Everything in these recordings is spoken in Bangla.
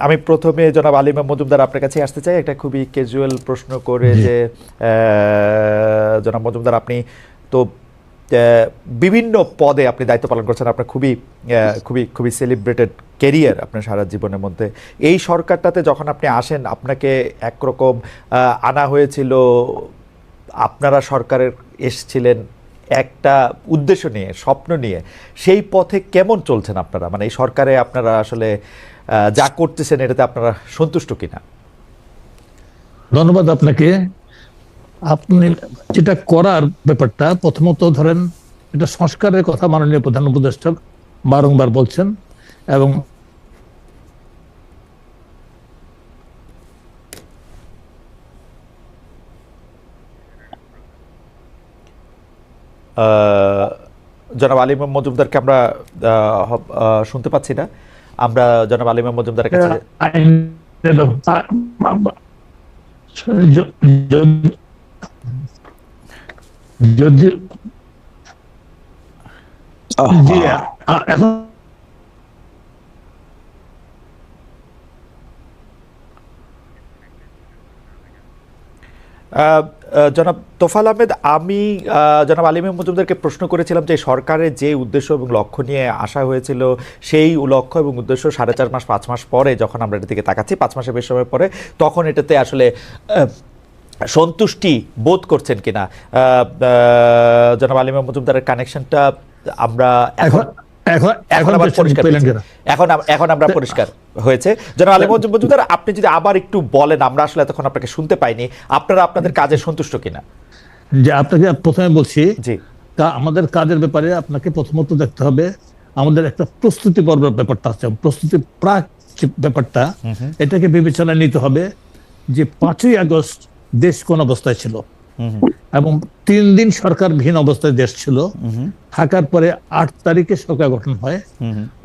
আমি প্রথমে জনাব আলী ইমাম মজুমদার আপনার কাছে আসতে চাই একটা খুবই ক্যাজুয়াল প্রশ্ন করে যে জনাব মজুমদার আপনি তো বিভিন্ন পদে আপনি দায়িত্ব পালন করছেন, আপনার খুবই খুবই খুবই সেলিব্রেটেড ক্যারিয়ার আপনার সারা জীবনের মধ্যে। এই সরকারটাতে যখন আপনি আসেন আপনাকে একরকম আনা হয়েছিল, আপনারা সরকারের এসেছিলেন একটা উদ্দেশ্য নিয়ে, স্বপ্ন নিয়ে। সেই পথে কেমন চলছেন আপনারা, মানে এই সরকারে আপনারা আসলে যা করতেছেন এটাতে আপনারা সন্তুষ্ট কিনা? ধন্যবাদ আপনাকে। আপনি যেটা করার ব্যাপারটা, প্রথমত ধরেন এটা সংস্কারের কথা মাননীয় প্রধান উপদেষ্টা বারংবার বলছেন এবং জনাব আলী ইমাম মজুমদারকে আমরা শুনতে পাচ্ছি না। আমরা জনাব আলী ইমাম মজুমদারের কাছে যদি এখন জনাব তোফাল আহমেদ, আমি জনাব আলী ইমাম মজুমদারকে প্রশ্ন করেছিলাম যে সরকারের যে উদ্দেশ্য এবং লক্ষ্য নিয়ে আসা হয়েছিল সেই লক্ষ্য এবং উদ্দেশ্য 4.5 মাস 5 মাস পরে যখন আমরা এটার দিকে তাকাচ্ছি, 5 মাসের বেশি সময় পরে, তখন এটাতে আসলে সন্তুষ্টি বোধ করছেন কিনা? জনাব আলী ইমাম মজুমদারের কানেকশনটা আমরা এখন আমরা পরিষ্কার হয়েছে। জনাব আলী মজুমদার, আপনি যদি আবার একটু বলেন, আমরা আসলে তখন আপনাকে শুনতে পাইনি, আপনারা আপনাদের কাজে সন্তুষ্ট কিনা? যে আপনাকে প্রথমে বলছি, জি, আমাদের কাজের ব্যাপারে আপনাকে প্রথমত দেখতে হবে আমাদের একটা প্রস্তুতি পর্বের ব্যাপারটা আছে, প্রস্তুতি প্রাক ব্যাপারটা, এটাকে বিবেচনায় নিতে হবে যে 5ই আগস্ট দেশ কোন অবস্থায় ছিল এবং 3 দিন সরকার বিহীন অবস্থায় দেশ ছিল। থাকার পরে 8 তারিখে সরকার গঠন হয়,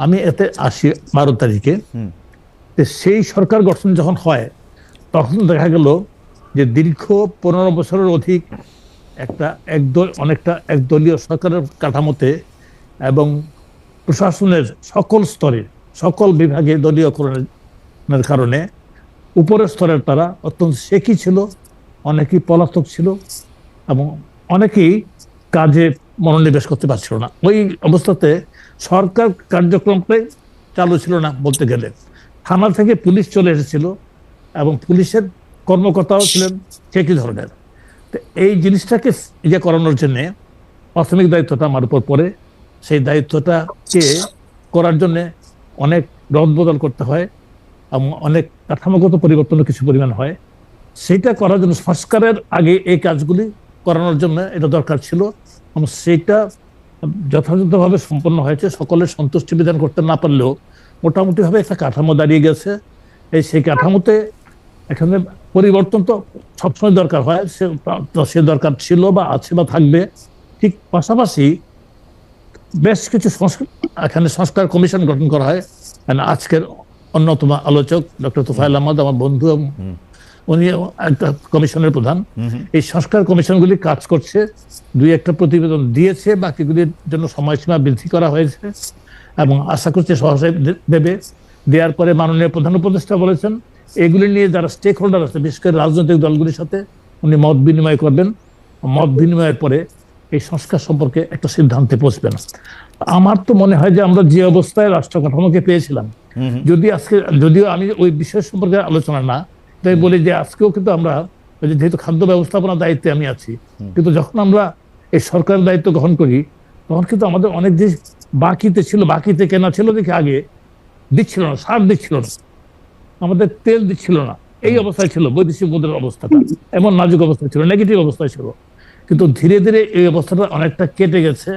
আমি এতে আসি 12 তারিখে। সেই সরকার গঠন যখন হয় তখন দেখা গেল যে দীর্ঘ 15 বছরের অধিক অনেকটা একদলীয় সরকারের কাঠামোতে এবং প্রশাসনের সকল স্তরে সকল বিভাগে দলীয়করণের কারণে উপরের স্তরের তারা অত্যন্ত শেখি ছিল, অনেকেই পলাতক ছিল এবং অনেকেই কাজে মনোনিবেশ করতে পারছিল না। ওই অবস্থাতে সরকার কার্যক্রমটাই চালু ছিল না বলতে গেলে। থানা থেকে পুলিশ চলে এসেছিল এবং পুলিশের কর্মকর্তাও ছিলেন একই ধরনের। তো এই জিনিসটাকে ইয়ে করানোর জন্যে প্রাথমিক দায়িত্বটা আমার উপর পড়ে। সেই দায়িত্বটাকে করার জন্যে অনেক রদবদল করতে হয় এবং অনেক কাঠামোগত পরিবর্তনও কিছু পরিমাণ হয়। সেইটা করার জন্য সংস্কারের আগে এই কাজগুলি করানোর জন্য এটা দরকার ছিল এবং সেইটা যথাযথভাবে সম্পন্ন হয়েছে। সকলের সন্তুষ্টি বিধান করতে না পারলেও মোটামুটিভাবে একটা কাঠামো দাঁড়িয়ে গেছে। সেই কাঠামোতে এখানে পরিবর্তন তো সবসময় দরকার হয়, সে দরকার ছিল বা আছে বা থাকবে। ঠিক পাশাপাশি বেশ কিছু এখানে সংস্কার কমিশন গঠন করা হয়। আজকের অন্যতম আলোচক ডক্টর তোফায়েল আহমদ আমার বন্ধু, উনি একটা কমিশনের প্রধান। এই সংস্কার কমিশনগুলি কাজ করছে, 2-1টা প্রতিবেদন দিয়েছে, বাকিগুলির জন্য সময়সীমা বৃদ্ধি করা হয়েছে এবং আশা করছি সহজে দেবে। দেওয়ার পরে মাননীয় প্রধান উপদেষ্টা বলেছেন এগুলি নিয়ে যারা স্টেক হোল্ডার আছে, বিশেষ করে রাজনৈতিক দলগুলির সাথে উনি মত বিনিময় করবেন। মত বিনিময়ের পরে এই সংস্কার সম্পর্কে একটা সিদ্ধান্তে পৌঁছবেন। আমার তো মনে হয় যে আমরা যে অবস্থায় রাষ্ট্র কাঠামোকে পেয়েছিলাম, যদিও আমি ওই বিষয় সম্পর্কে আলোচনা না, তাই বলি যে আজকেও কিন্তু আমরা, যেহেতু খাদ্য ব্যবস্থাপনার দায়িত্বে আমি আছি, কিন্তু যখন আমরা এই সরকারের দায়িত্ব গ্রহণ করি তখন কিন্তু আমাদের অনেক জিনিস বাকিতে ছিল, বাকিতে কেনা ছিল দেখে আগে দিচ্ছিল না, সার দিচ্ছিল না, আমাদের তেল দিচ্ছিল না। এই অবস্থায় ছিল বৈদেশিক মুদ্রার অবস্থাটা, এমন নাজুক অবস্থায় ছিল, নেগেটিভ অবস্থায় ছিল। কিন্তু ধীরে ধীরে এই অবস্থাটা অনেকটা কেটে গেছে।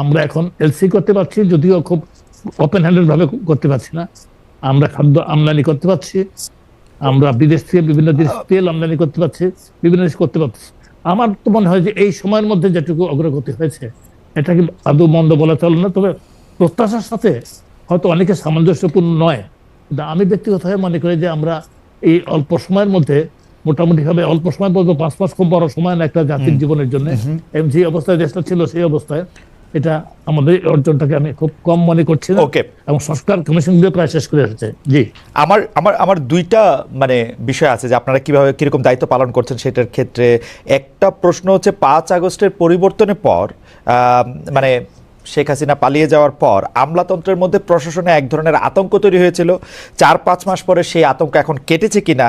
আমরা এখন এলসি করতে পারছি, যদিও খুব ওপেন হ্যান্ডেড ভাবে করতে পারছি না। আমরা খাদ্য আমদানি করতে পারছি, আমরা বিদেশ থেকে বিভিন্ন জিনিস তেল আমদানি করতে পারছি, বিভিন্ন জিনিস করতে পারছি। আমার তো মনে হয় যে এই সময়ের মধ্যে যেটুকু অগ্রগতি হয়েছে এটা কি আদৌ মন্দ বলা চলে না। তবে প্রত্যাশার সাথে হয়তো অনেকে সামঞ্জস্যপূর্ণ নয়, কিন্তু আমি ব্যক্তিগতভাবে মনে করি যে আমরা এই অল্প সময়ের মধ্যে মোটামুটি ভাবে, অল্প সময় বলবো 5 মাস খুব বড় সময় না একটা জাতির জীবনের জন্য, যে অবস্থায় দেশটা ছিল সেই অবস্থায় এটা আমাদের অর্জনটাকে আমি খুব কম মনে করছি না। ওকে, এবং সংস্কার কমিশন দিয়ে প্রায় শেষ করে এসেছে। জি, আমার আমার আমার দুইটা মানে বিষয় আছে যে আপনারা কিভাবে কিরকম দায়িত্ব পালন করছেন সেটার ক্ষেত্রে। একটা প্রশ্ন হচ্ছে 5 আগস্টের পরিবর্তনের পর মানে শেখ হাসিনা পালিয়ে যাওয়ার পর আমলাতন্ত্রের মধ্যে প্রশাসনে এক ধরনের আতঙ্ক তৈরি হয়েছিল। 4-5 মাস পরে সেই আতঙ্ক এখন কেটেছে কিনা?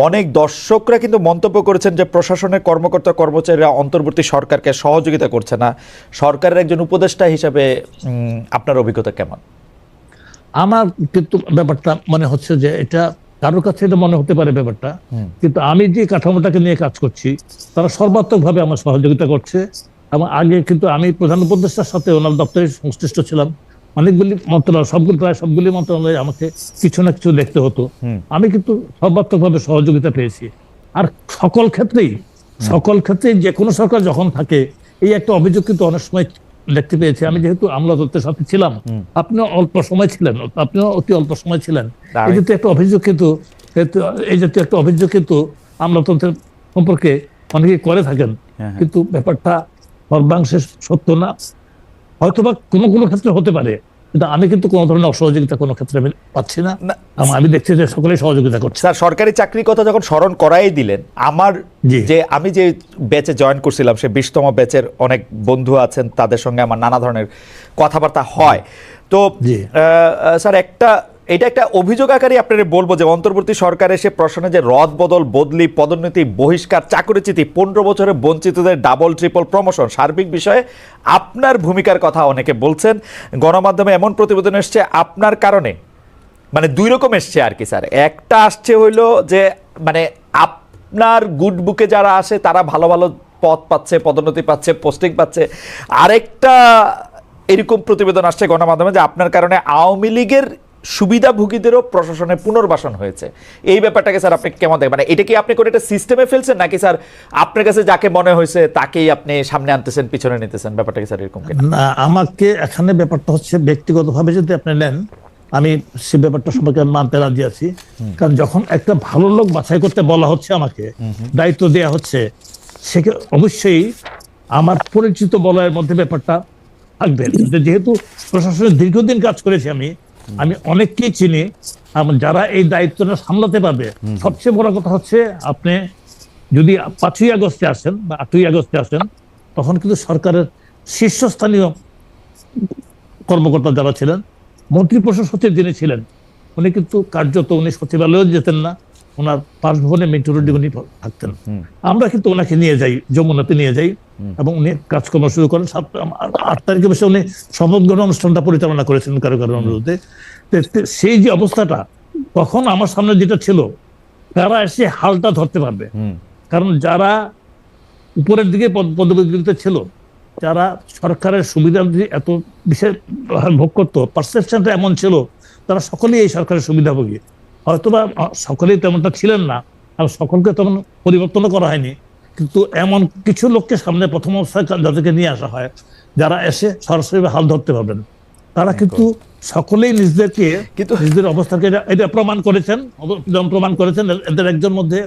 অনেক দর্শকরা কিন্তু মন্তব্য করেছেন যে প্রশাসনের কর্মকর্তা কর্মচারীরা অন্তর্বর্তী সরকারকে সহযোগিতা করছে না। সরকারের একজন উপদেষ্টা হিসাবে আপনার অভিজ্ঞতা কেমন? আমার কিন্তু ব্যাপারটা মনে হচ্ছে যে এটা কারোর কাছে এটা মনে হতে পারে ব্যাপারটা, কিন্তু আমি যে কাঠামোটাকে নিয়ে কাজ করছি তারা সর্বাত্মকভাবে আমার সহযোগিতা করছে। এবং আগে কিন্তু আমি প্রধান উপদেষ্টার সাথে ওনার দপ্তরে সংশ্লিষ্ট ছিলাম। অনেকগুলি মন্ত্রণালয়, প্রায় সবগুলি মন্ত্রণালয়ে আমাকে কিছু না কিছু দেখতে হতো। আমি কিন্তু সর্বাত্মকভাবে সহযোগিতা পেয়েছি। আর সকল ক্ষেত্রেই যে কোনো সরকার যখন থাকে এই একটা অভিযোগ কিন্তু অনেক সময় দেখতে পেয়েছি। আমি যেহেতু আমলাতন্ত্রের সাথে ছিলাম, আপনিও অল্প সময় ছিলেন, আপনিও অতি অল্প সময় ছিলেন, এই জাতীয় একটা অভিযোগ কিন্তু আমলাতন্ত্রের সম্পর্কে অনেকে করে থাকেন। কিন্তু ব্যাপারটা সর্বাংশে সত্য না, হয়তোবা কোনো কোনো ক্ষেত্রে হতে পারে, কিন্তু আমি কিন্তু কোনো ধরনের অসহযোগিতা কোনো ক্ষেত্রে আমি পাচ্ছি না। আমি দেখছি যে সকলেই সহযোগিতা করছে। স্যার, সরকারি চাকরির কথা যখন স্মরণ করাই দিলেন, আমি যে ব্যাচে জয়েন করছিলাম সে 20তম ব্যাচের অনেক বন্ধু আছেন, তাদের সঙ্গে আমার নানা ধরনের কথাবার্তা হয়। তো স্যার, এটা একটা অভিযোগ আকারে আপনাদের বলবো যে অন্তর্বর্তী সরকার এসে প্রশ্নে যে রদ বদল, বদলি, পদোন্নতি, বহিষ্কার, চাকরিচ্যুতি, 15 বছরে বঞ্চিতদের ডাবল ট্রিপল প্রমোশন, সার্বিক বিষয়ে আপনার ভূমিকার কথা অনেকে বলছেন। গণমাধ্যমে এমন প্রতিবেদন এসছে আপনার কারণে, মানে দুই রকম এসছে আর কি স্যার। একটা আসছে হইলো যে মানে আপনার গুড বুকে যারা আসে তারা ভালো ভালো পদ পাচ্ছে, পদোন্নতি পাচ্ছে, পোস্টিং পাচ্ছে। আরেকটা এরকম প্রতিবেদন আসছে গণমাধ্যমে যে আপনার কারণে আওয়ামী লীগের সুবিধাভোগীদেরও প্রশাসনে পুনর্বাসন হয়েছে। এই ব্যাপারটাকে স্যার আপনি কেমন দেখেন? মানে এটা কি আপনি করে একটা সিস্টেমে ফেলছেন, নাকি স্যার আপনার কাছে যাকে মনে হয়েছে তাকেই আপনি সামনে আনতেছেন, পিছনে নিতেছেন? ব্যাপারটা কি স্যার এরকম? না, আমাকে এখানে ব্যাপারটা হচ্ছে ব্যক্তিগতভাবে যদি আপনি নেন, আমি সে ব্যাপারটা সম্পর্কে মানতে রাজি আছি। কারণ যখন একটা ভালো লোক বাছাই করতে বলা হচ্ছে, আমাকে দায়িত্ব দেওয়া হচ্ছে, সেকে অবশ্যই আমার পরিচিত বলয়ের মধ্যে ব্যাপারটা থাকবে। যেহেতু প্রশাসনে দীর্ঘদিন কাজ করেছি আমি অনেককেই চিনি যারা এই দায়িত্বটা সামলাতে পারবে। সবচেয়ে বড় কথা হচ্ছে, আপনি যদি 5ই আগস্টে আসেন বা 8ই আগস্টে আসেন, তখন কিন্তু সরকারের শীর্ষস্থানীয় কর্মকর্তা যারা ছিলেন, মন্ত্রিপরিষদ সচিব যিনি ছিলেন, উনি কিন্তু কার্যত উনি সচিবালয়েও যেতেন না, ওনার বাসভবনে মিন্টু রোডে উনি থাকতেন। আমরা কিন্তু ওনাকে নিয়ে যাই, যমুনাতে নিয়ে যাই, এবং উনি কাজকর্ম শুরু করেন। 8 তারিখে বসে উনি শপথ গ্রহণ অনুষ্ঠানটা পরিচালনা করেছিলেন কারো অনুরোধে। সেই যে অবস্থাটা তখন আমার সামনে যেটা ছিল, তারা এসে হালটা ধরতে পারবে। কারণ যারা উপরের দিকে পদবিতে ছিল, যারা সরকারের সুবিধা এত বিশেষ ভোগ করতো, পারসেপশনটা এমন ছিল, তারা সকলেই এই সরকারের সুবিধাভোগী। হয়তোবা সকলেই তেমনটা ছিলেন না, আর সকলকে তেমন পরিবর্তনও করা হয়নি, কিন্তু এমন কিছু লোককে সামনে প্রথম অবস্থায় যাদেরকে নিয়ে আসা হয়, যারা এসে সরাসরি হাল ধরতে পারবেন, তারা কিন্তু সকলেই নিজেদের অবস্থাকে এটা প্রমাণ করেছেন। এদের একজন মধ্যে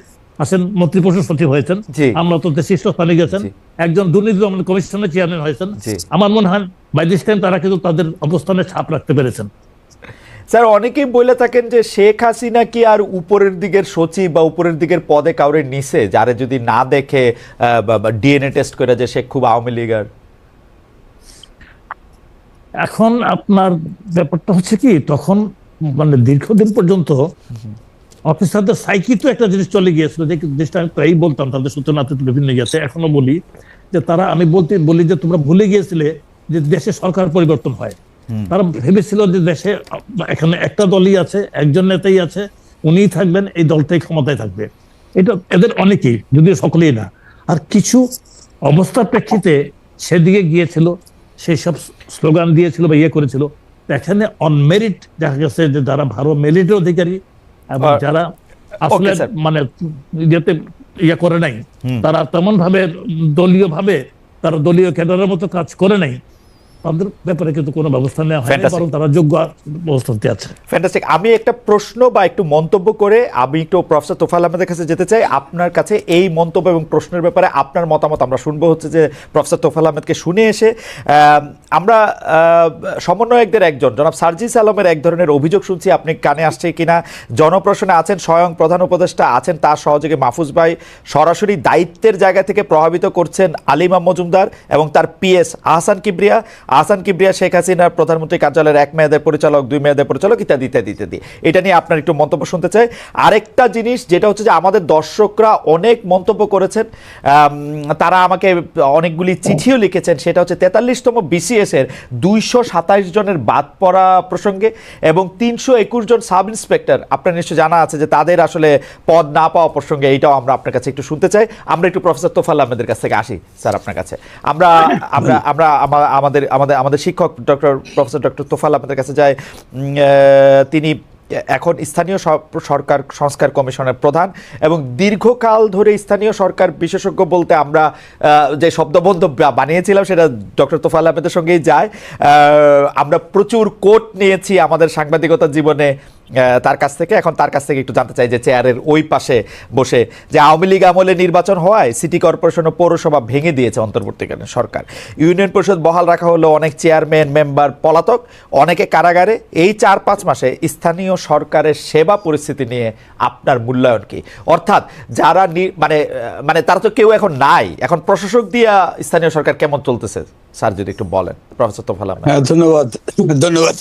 আছেন মন্ত্রিপরিষদ সচিব হয়েছেন, আমলাতন্ত্রের শীর্ষস্থানে গেছেন, একজন দুর্নীতি দমন কমিশনের চেয়ারম্যান হয়েছেন। আমার মনে হয় বাই দিস টাইম তারা কিন্তু তাদের অবস্থানে ছাপ রাখতে পেরেছেন। স্যার, অনেকেই বলে থাকেন যে শেখ হাসিনা কি আর উপরের দিকের সচিব বা উপরের দিকের পদে কাউরে নিছে, যারে যদি না দেখে ডিএনএ টেস্ট করে যে সে খুব আওয়ামী লীগার? এখন আপনার ব্যাপারটা হচ্ছে কি, তখন মানে দীর্ঘদিন পর্যন্ত অফিসারদের সাইকি তো একটা জিনিস চলে গিয়েছিল, যে জিনিসটা আমি প্রায়ই বলতাম, তাদের সূত্র নাতে বিভিন্ন গেছে, এখনো বলি যে তারা, আমি বলি যে তোমরা ভুলে গিয়েছিলে যে দেশে সরকার পরিবর্তন হয়। তারা ভেবেছিল যে দেশে এখানে একটা দলই আছে, একজন নেতাই আছে, উনিই থাকবেন, এই দলটাই ক্ষমতায় থাকবে। এটা এদের অনেকেই, যদিও সকলেই না। আর কিছু অবস্থার প্রেক্ষিতে সেদিকে গিয়েছিল, সেই সব স্লোগান দিয়েছিল বা করেছিল। এখানে অনমেরিট দেখা গেছে যে যারা ভালো মেরিটের অধিকারী এবং যারা আসলে মানে করে নাই, তারা তেমন ভাবে দলীয় ভাবে, তারা দলীয় ক্যাডারের মতো কাজ করে নাই, তাদের ব্যাপারে কিন্তু কোনো ব্যবস্থা নেওয়া হয়নি, Fantastic. বরং তারা যোগ্য অবস্থাতে আছে। ফ্যান্টাস্টিক। আমি একটা প্রশ্ন বা একটু মন্তব্য করে আমি একটু প্রফেসর তোফায়েল আহমেদের কাছে যেতে চাই। আপনার কাছে এই মন্তব্য এবং প্রশ্নের ব্যাপারে আপনার মতামত আমরা শুনবো হচ্ছে যে প্রফেসর তোফায়েল আহমেদকে শুনে এসে আমরা সমন্বয়কদের একজন জনাব সার্জিস আলমের এক ধরনের অভিযোগ শুনছি, আপনি কানে আসছে কিনা। জনপ্রশাসনে আছেন স্বয়ং প্রধান উপদেষ্টা, আছেন তার সহযোগী মাহফুজ ভাই, সরাসরি দায়িত্বের জায়গা থেকে প্রভাবিত করছেন আলিমা মজুমদার এবং তার পিএস আহসান কিবরিয়া। আহসান কিবরিয়া শেখ হাসিনার প্রধানমন্ত্রী কার্যালয়ের 1 মেয়াদের পরিচালক, 2 মেয়াদের পরিচালক, ইত্যাদি ইত্যাদি ইত্যাদি। এটা নিয়ে আপনার একটু মন্তব্য শুনতে চাই। আরেকটা জিনিস যেটা হচ্ছে যে আমাদের দর্শকরা অনেক মন্তব্য করেছেন, তারা আমাকে অনেকগুলি চিঠিও লিখেছেন, সেটা হচ্ছে 43তম বিসিএস এর 227 জনের বাদ পড়া প্রসঙ্গে এবং 321 জন সাব ইন্সপেক্টর, আপনার নিশ্চয় জানা আছে যে তাদের আসলে পদ না পাওয়া প্রসঙ্গে। এইটাও আমরা আপনার কাছে একটু শুনতে চাই। আমরা একটু প্রফেসর তোফায়েল আহমেদের কাছ থেকে আসি স্যার আপনার কাছে। আমরা আমরা আমরা আমাদের আমাদের আমাদের শিক্ষক প্রফেসর ডক্টর তোফায়েল আহমেদের কাছে যাই। তিনি এখন স্থানীয় সরকার সংস্কার কমিশনের প্রধান এবং দীর্ঘকাল ধরে স্থানীয় সরকার বিশেষজ্ঞ বলতে আমরা যে শব্দবন্ধ বানিয়েছিলাম সেটা ডক্টর তোফায়েল আহমেদের সঙ্গেই যায়। আমরা প্রচুর কোট নিয়েছি আমাদের সাংবাদিকতা জীবনে তার কাছ থেকে। এখন তার কাছ থেকে একটু জানতে চাই যে চেয়ারের ওই পাশে বসে যে আওয়ামী লীগ আমলে নির্বাচন হওয়ায় সিটি কর্পোরেশন ও পৌরসভা ভেঙে দিয়েছে অন্তর্বর্তীকালীন সরকার। ইউনিয়ন পরিষদ বহাল রাখা হলো, অনেক চেয়ারম্যান মেম্বার পলাতক, অনেকে কারাগারে। এই 4-5 মাসে স্থানীয় সরকারের সেবা পরিস্থিতি নিয়ে আপনার মূল্যায়ন কি? অর্থাৎ যারা মানে তারা তো কেউ এখন নাই, এখন প্রশাসক দিয়া স্থানীয় সরকার কেমন চলতেছে স্যার যদি একটু বলেন প্রফেসর তোফায়েল আহমেদ। হ্যাঁ, ধন্যবাদ ধন্যবাদ।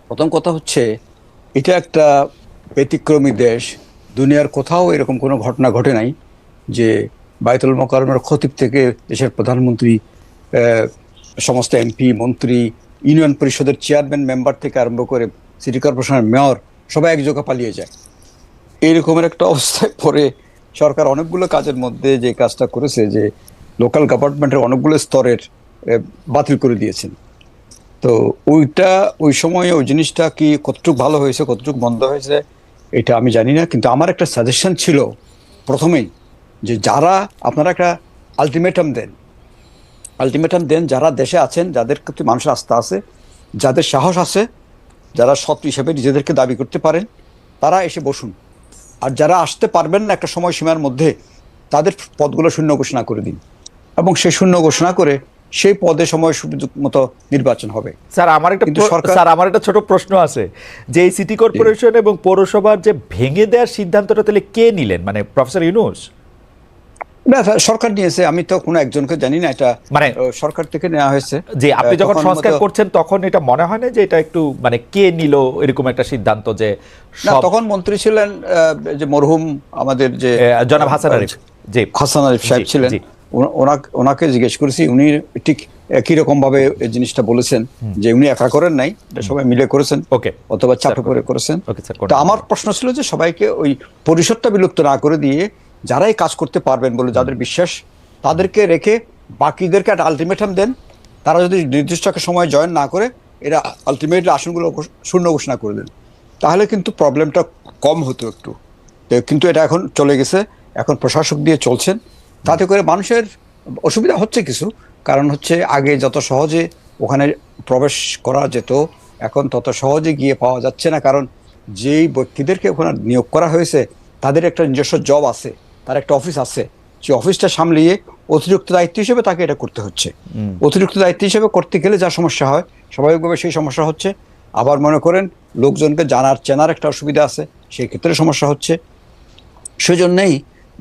প্রথম কথা হচ্ছে এটা একটা ব্যতিক্রমী দেশ, দুনিয়ার কোথাও এরকম কোনো ঘটনা ঘটে নাই যে বায়তুল মোকাররমের খতিব থেকে দেশের প্রধানমন্ত্রী, সমস্ত এমপি মন্ত্রী, ইউনিয়ন পরিষদের চেয়ারম্যান মেম্বার থেকে আরম্ভ করে সিটি কর্পোরেশনের মেয়র সবাই এক জায়গায় পালিয়ে যায়। এইরকমের একটা অবস্থায় পরে সরকার অনেকগুলো কাজের মধ্যে যে কাজটা করেছে যে লোকাল গভর্নমেন্টের অনেকগুলো স্তরের বাতিল করে দিয়েছেন। তো ওই সময়ে ওই জিনিসটা কি কতটুকু ভালো হয়েছে কতটুকু মন্দ হয়েছে এটা আমি জানি না, কিন্তু আমার একটা সাজেশন ছিল প্রথমেই যে যারা আপনারা একটা আলটিমেটাম দেন যারা দেশে আছেন, যাদের প্রতি মানুষের আস্থা আছে, যাদের সাহস আছে, যারা সৎ হিসেবে নিজেদেরকে দাবি করতে পারেন, তারা এসে বসুন। আর যারা আসতে পারবেন না একটা সময়সীমার মধ্যে, তাদের পদগুলো শূন্য ঘোষণা করে দিন এবং সেই শূন্য ঘোষণা করে সেই পদে সময় সুযোগ মতো নির্বাচন হবে। স্যার আমার একটা ছোট প্রশ্ন আছে যে এই সিটি কর্পোরেশন এবং পৌরসভার যে ভেঙে দেওয়ার সিদ্ধান্তটা তাহলে কে নিলেন, মানে প্রফেসর ইউনূস? না, সরকার নিয়েছে, আমি তো কোনো একজনকে জানি না, এটা মানে সরকার থেকে নেওয়া হয়েছে। যে আপনি যখন সংস্কার করছেন তখন এটা মনে হয় না যে এটা একটু মানে কে নিল এরকম একটা সিদ্ধান্ত? যে না, তখন মন্ত্রী ছিলেন যে মরহুম আমাদের যে জনাব হাসান আরিফ, জি হাসান আরিফ সাহেব ছিলেন। ওনাকে জিজ্ঞেস করেছি, উনি ঠিক একই রকম ভাবে এই জিনিসটা বলেছেন যে উনি একা করেন নাই, সবাই মিলে করেছেন অথবা চাপে পড়ে করেছেন। তো আমার প্রশ্ন ছিল যে সবাইকে ওই পরিষদটা বিলুপ্ত না করে দিয়ে যারাই কাজ করতে পারবেন বলে যাদের বিশ্বাস তাদেরকে রেখে বাকিদেরকে একটা আলটিমেটাম দেন। তারা যদি নির্দিষ্ট একটা সময় জয়েন না করে এরা আলটিমেটলি আসনগুলো শূন্য ঘোষণা করে দেন, তাহলে কিন্তু প্রবলেমটা কম হতো একটু। কিন্তু এটা এখন চলে গেছে, এখন প্রশাসক দিয়ে চলছেন, তাতে করে মানুষের অসুবিধা হচ্ছে কিছু। কারণ হচ্ছে আগে যত সহজে ওখানে প্রবেশ করা যেত, এখন তত সহজে গিয়ে পাওয়া যাচ্ছে না। কারণ যেই ব্যক্তিদেরকে ওখানে নিয়োগ করা হয়েছে তাদের একটা নিজস্ব জব আছে, তার একটা অফিস আছে, সেই অফিসটা সামলিয়ে অতিরিক্ত দায়িত্ব হিসেবে তাকে এটা করতে হচ্ছে। অতিরিক্ত দায়িত্ব হিসেবে করতে গেলে যা সমস্যা হয় স্বাভাবিকভাবে সেই সমস্যা হচ্ছে। আবার মনে করেন লোকজনকে চেনার একটা অসুবিধা আছে, সেই ক্ষেত্রে সমস্যা হচ্ছে। সেজন্যই